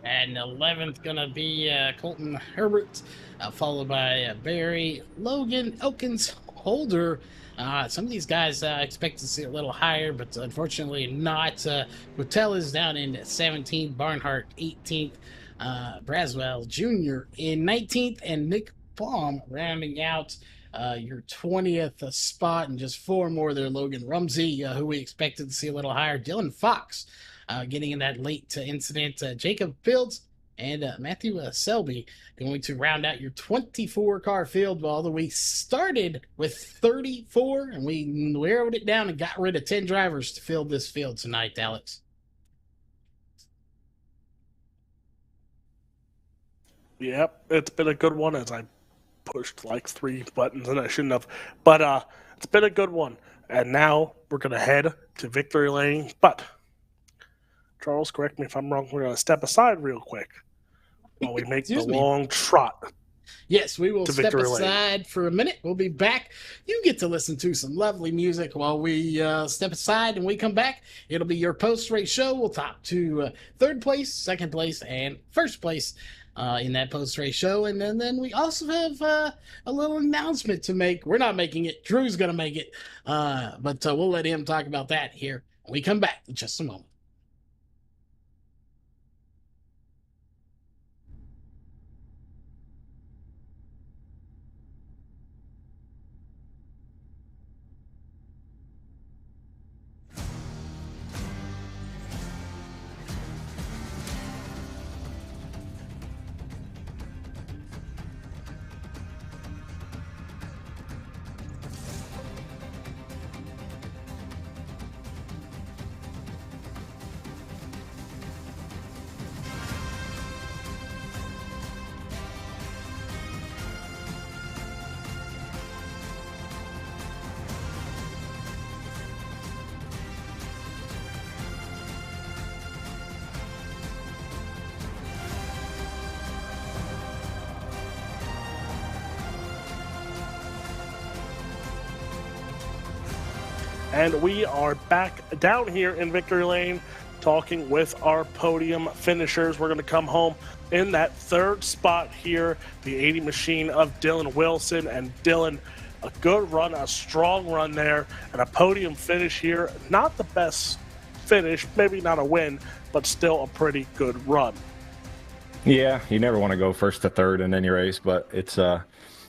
S6: And 11th going to be Colton Herbert, followed by Barry, Logan, Elkins, Holder. Some of these guys I expect to see a little higher, but unfortunately not. Hotel is down in 17th, Barnhart 18th, Braswell Jr. in 19th, and Nick Baum rounding out your 20th spot, and just 4 more there. Logan Rumsey, who we expected to see a little higher. Dylan Fox getting in that late incident. Jacob Fields and Matthew Selby going to round out your 24-car field. Although we started with 34, and we narrowed it down and got rid of 10 drivers to fill this field tonight, Alex.
S5: Yep, it's been a good one, as I pushed like 3 buttons and I shouldn't have. But it's been a good one. And now we're going to head to victory lane. But Charles, correct me if I'm wrong. We're going to step aside real quick while we make the long trot.
S6: Yes, we will step aside for a minute. We'll be back. You get to listen to some lovely music while we step aside, and we come back. It'll be your post-race show. We'll talk to 3rd place, 2nd place, and 1st place in that post-race show. And then we also have a little announcement to make. We're not making it. Drew's going to make it. But we'll let him talk about that here when we come back in just a moment.
S5: And we are back down here in victory lane talking with our podium finishers. We're going to come home in that 3rd spot here, the 80 machine of Dylan Wilson. And Dylan, a good run, a strong run there, and a podium finish here. Not the best finish, maybe not a win, but still a pretty good run.
S7: Yeah, you never want to go 1st to 3rd in any race, but it's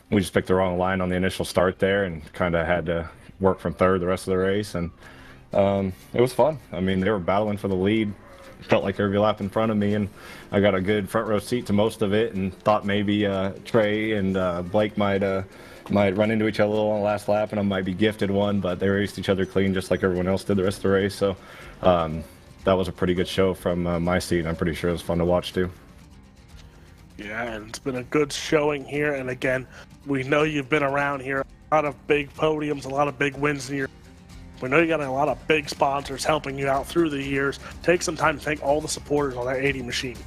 S7: we just picked the wrong line on the initial start there and kind of had to work from 3rd the rest of the race, and it was fun. I mean, they were battling for the lead. Felt like every lap in front of me, and I got a good front row seat to most of it, and thought maybe Trey and Blake might run into each other a little on the last lap, and I might be gifted one, but they raced each other clean just like everyone else did the rest of the race. So that was a pretty good show from my seat, and I'm pretty sure it was fun to watch too.
S5: Yeah, and it's been a good showing here, and again, we know you've been around here. A lot of big podiums, a lot of big wins in your. We know you got a lot of big sponsors helping you out through the years. Take some time to thank all the supporters on that 80 machine.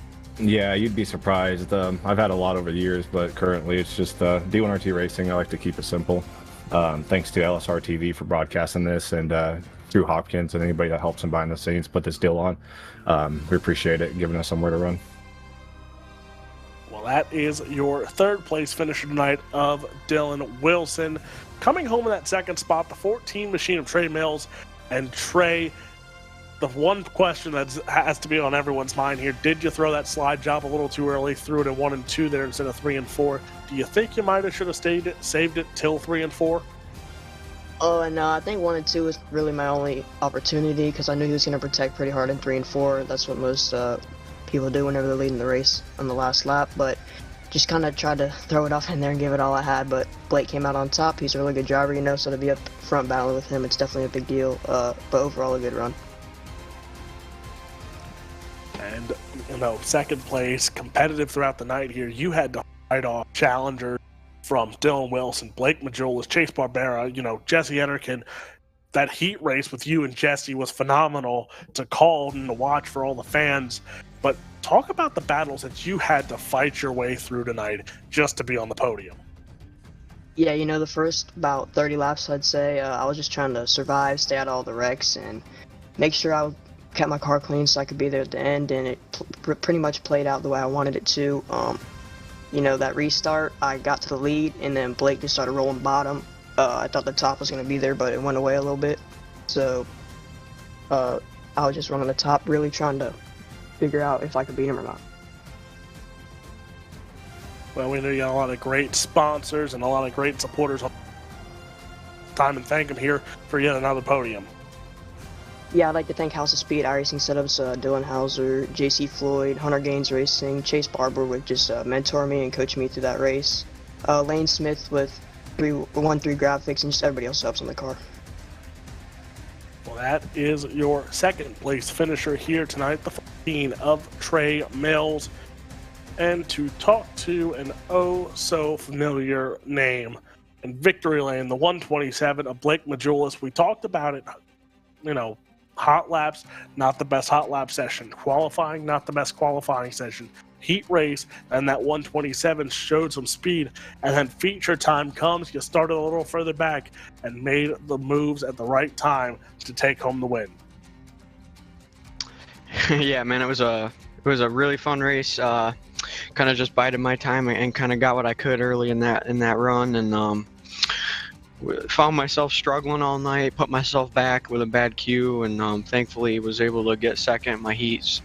S7: Yeah, you'd be surprised. I've had a lot over the years, but currently it's just D1RT Racing. I like to keep it simple. Thanks to LSRTV for broadcasting this, and Drew Hopkins and anybody that helps him behind the scenes put this deal on. We appreciate it, giving us somewhere to run.
S5: Well, that is your 3rd place finisher tonight of Dylan Wilson. Coming home in that 2nd spot, the 14 machine of Trey Mills. And Trey, the one question that has to be on everyone's mind here, did you throw that slide job a little too early? Threw it in 1 and 2 there instead of 3 and 4. Do you think you might have should have saved it till 3 and 4?
S8: Oh, and I think 1 and 2 was really my only opportunity because I knew he was going to protect pretty hard in 3 and 4. That's what most people do whenever they're leading the race on the last lap. But just kind of tried to throw it off in there and give it all I had. But Blake came out on top. He's a really good driver, so to be up front battling with him, it's definitely a big deal. But overall, a good run.
S5: And, second place, competitive throughout the night here. You had to fight off challengers from Dylan Wilson, Blake Majulis, Chase Barbera, Jesse Etterkin. That heat race with you and Jesse was phenomenal to call and to watch for all the fans. But talk about the battles that you had to fight your way through tonight just to be on the podium.
S8: Yeah, the first about 30 laps, I'd say, I was just trying to survive, stay out of all the wrecks, and make sure I kept my car clean so I could be there at the end, and it pretty much played out the way I wanted it to. That restart, I got to the lead, and then Blake just started rolling bottom. I thought the top was going to be there, but it went away a little bit. So I was just running the top, really trying to figure out if I could beat him or not.
S5: Well, we know you got a lot of great sponsors and a lot of great supporters on time, and thank them here for yet another podium.
S8: Yeah, I'd like to thank House of Speed, iRacing Setups, Dylan Hauser, JC Floyd, Hunter Gaines Racing, Chase Barber with just mentor me and coach me through that race, Lane Smith with 1-3 graphics, and just everybody else helps on the car.
S5: Well, that is your second place finisher here tonight, the 14 of Trey Mills. And to talk to an oh-so-familiar name in victory lane, the 127 of Blake Majulis. We talked about it, hot laps, not the best hot lap session. Qualifying, not the best qualifying session. Heat race, and that 127 showed some speed. And then feature time comes, you started a little further back and made the moves at the right time to take home the win.
S9: Yeah, man, it was a really fun race. Kind of just bided my time and kind of got what I could early in that run, and found myself struggling all night, put myself back with a bad cue, and thankfully was able to get second. My heats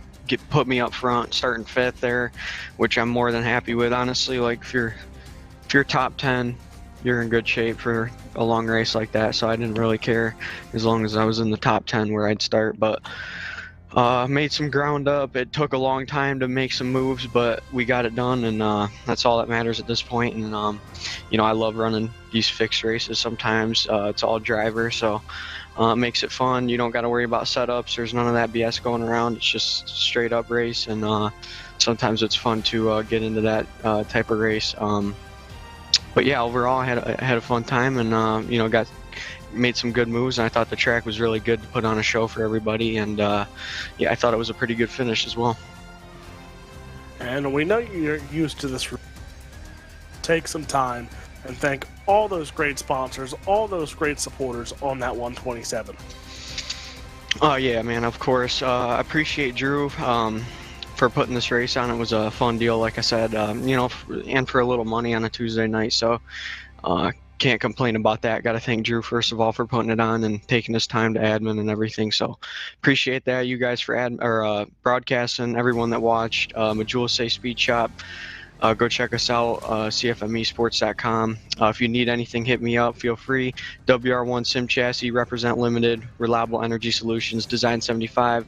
S9: put me up front, starting fifth there, which I'm more than happy with. Honestly, like if you're top 10, you're in good shape for a long race like that. So I didn't really care as long as I was in the top 10 where I'd start. But made some ground up. It took a long time to make some moves, but we got it done, and that's all that matters at this point. And I love running these fixed races. Sometimes it's all driver, so it makes it fun. You don't got to worry about setups. There's none of that BS going around. It's just straight up race, and sometimes it's fun to get into that type of race. But yeah, overall I had a fun time, and made some good moves, and I thought the track was really good to put on a show for everybody, and I thought it was a pretty good finish as well.
S5: And we know you're used to this. Take some time and thank all those great sponsors, all those great supporters on that 127.
S9: Oh yeah, man, of course. I appreciate Drew for putting this race on. It was a fun deal, like I said, and for a little money on a Tuesday night, so can't complain about that. Got to thank Drew first of all for putting it on and taking his time to admin and everything. So appreciate that, you guys, for broadcasting. Everyone that watched, Majulis Speed Shop. Go check us out, cfmesports.com. If you need anything, hit me up. Feel free. WR1 Sim Chassis, Represent Limited, Reliable Energy Solutions, Design 75,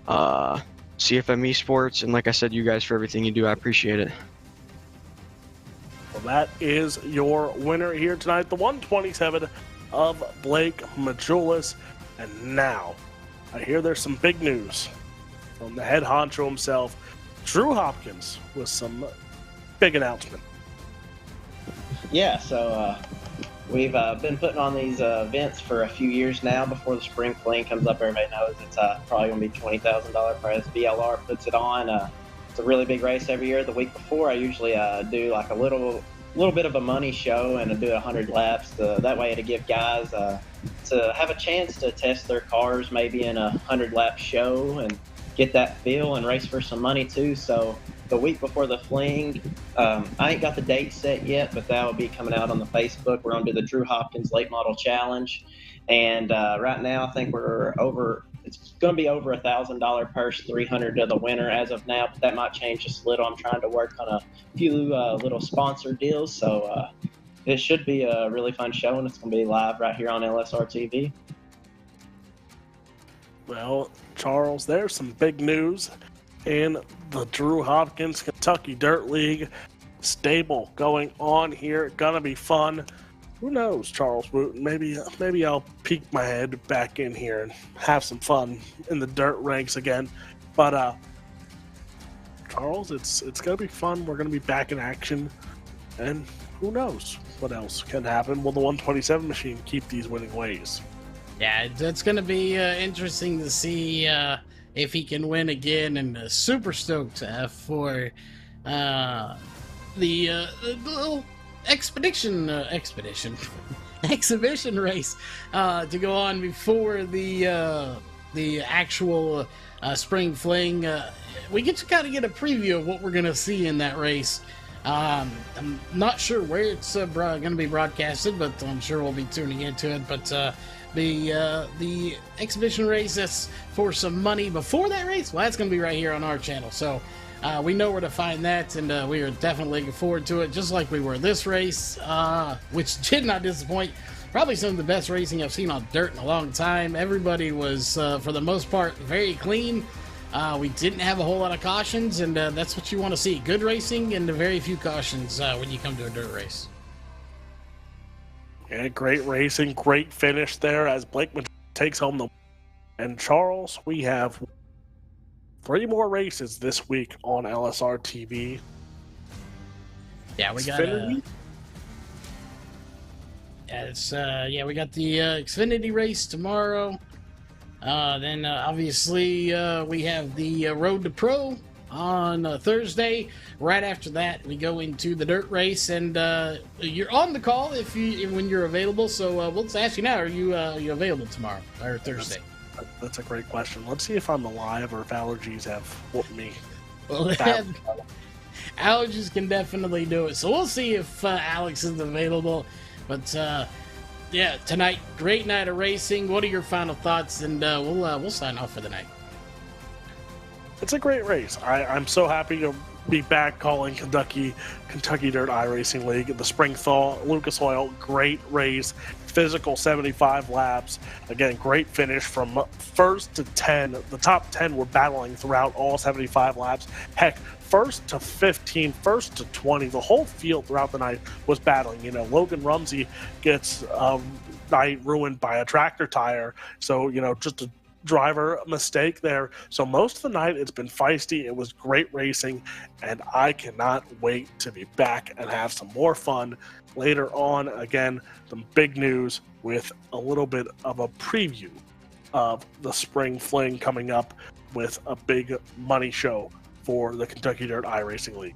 S9: CFM Esports, and like I said, you guys for everything you do. I appreciate it.
S5: Well, that is your winner here tonight, the 127 of Blake Majulis. And now, I hear there's some big news from the head honcho himself, Drew Hopkins, with some big announcement.
S10: Yeah, so we've been putting on these events for a few years now. Before the spring fling comes up, everybody knows it's probably going to be $20,000 prize. BLR puts it on. It's a really big race every year. The week before, I usually do like a little bit of a money show and do 100 laps. That way to give guys to have a chance to test their cars maybe in a 100-lap show and get that feel and race for some money too. So the week before the fling, I ain't got the date set yet, but that will be coming out on the Facebook. We're going to do the Drew Hopkins Late Model Challenge. And right now I think it's going to be over $1,000 purse, $300 to the winner as of now, but that might change just a little. I'm trying to work on a few little sponsor deals. So it should be a really fun show, and it's going to be live right here on LSRTV.
S5: Well, Charles, there's some big news in the Drew Hopkins Kentucky Dirt League stable going on here. Gonna be fun. Who knows, Charles Wooten? Maybe I'll peek my head back in here and have some fun in the dirt ranks again. But Charles, it's gonna be fun. We're gonna be back in action, and who knows what else can happen? Will the 127 machine keep these winning ways?
S6: Yeah, it's going to be interesting to see if he can win again, and super stoked for the little exhibition race to go on before the actual spring fling. We get to kind of get a preview of what we're going to see in that race. I'm not sure where it's going to be broadcasted, but I'm sure we'll be tuning into it. But the exhibition race that's for some money before that race, well, that's going to be right here on our channel. So we know where to find that, and we are definitely looking forward to it, just like we were this race, which did not disappoint. Probably some of the best racing I've seen on dirt in a long time. Everybody was, for the most part, very clean. We didn't have a whole lot of cautions, and that's what you want to see. Good racing and very few cautions when you come to a dirt race.
S5: Yeah, great racing, great finish there as Blakeman takes home the. And Charles, we have 3 more races this week on LSR TV.
S6: Yeah, we got. We got the Xfinity race tomorrow. Then obviously we have the Road to Pro on Thursday. Right after that, we go into the dirt race, and you're on the call when you're available. So we'll ask you now: Are you available tomorrow or Thursday?
S5: That's a great question. Let's see if I'm alive or if allergies have whooped me.
S6: Well, allergies can definitely do it. So we'll see if Alex is available. But yeah, tonight, great night of racing. What are your final thoughts? And we'll sign off for the night.
S5: It's a great race. I'm so happy to be back calling Kentucky Dirt iRacing League. The Spring Thaw, Lucas Oil, great race. Physical 75 laps. Again, great finish from 1st to 10. The top 10 were battling throughout all 75 laps. Heck, 1st to 15, 1st to 20. The whole field throughout the night was battling. You know, Logan Rumsey gets night ruined by a tractor tire. So, you know, just a driver mistake there. So most of the night it's been feisty. It was great racing, and I cannot wait to be back and have some more fun later on. Again, some big news with a little bit of a preview of the spring fling coming up with a big money show for the Kentucky Dirt iRacing League.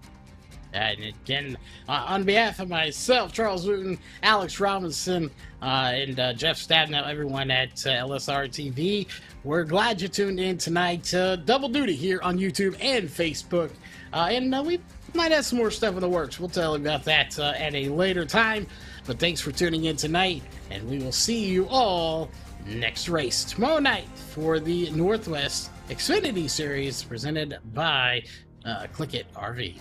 S6: And again, on behalf of myself, Charles Wooten, Alex Robinson, and Jeff Stabnow, everyone at LSR TV, we're glad you tuned in tonight. Double duty here on YouTube and Facebook. And we might have some more stuff in the works. We'll tell you about that at a later time. But thanks for tuning in tonight, and we will see you all next race tomorrow night for the Northwest Xfinity Series presented by Click It RV.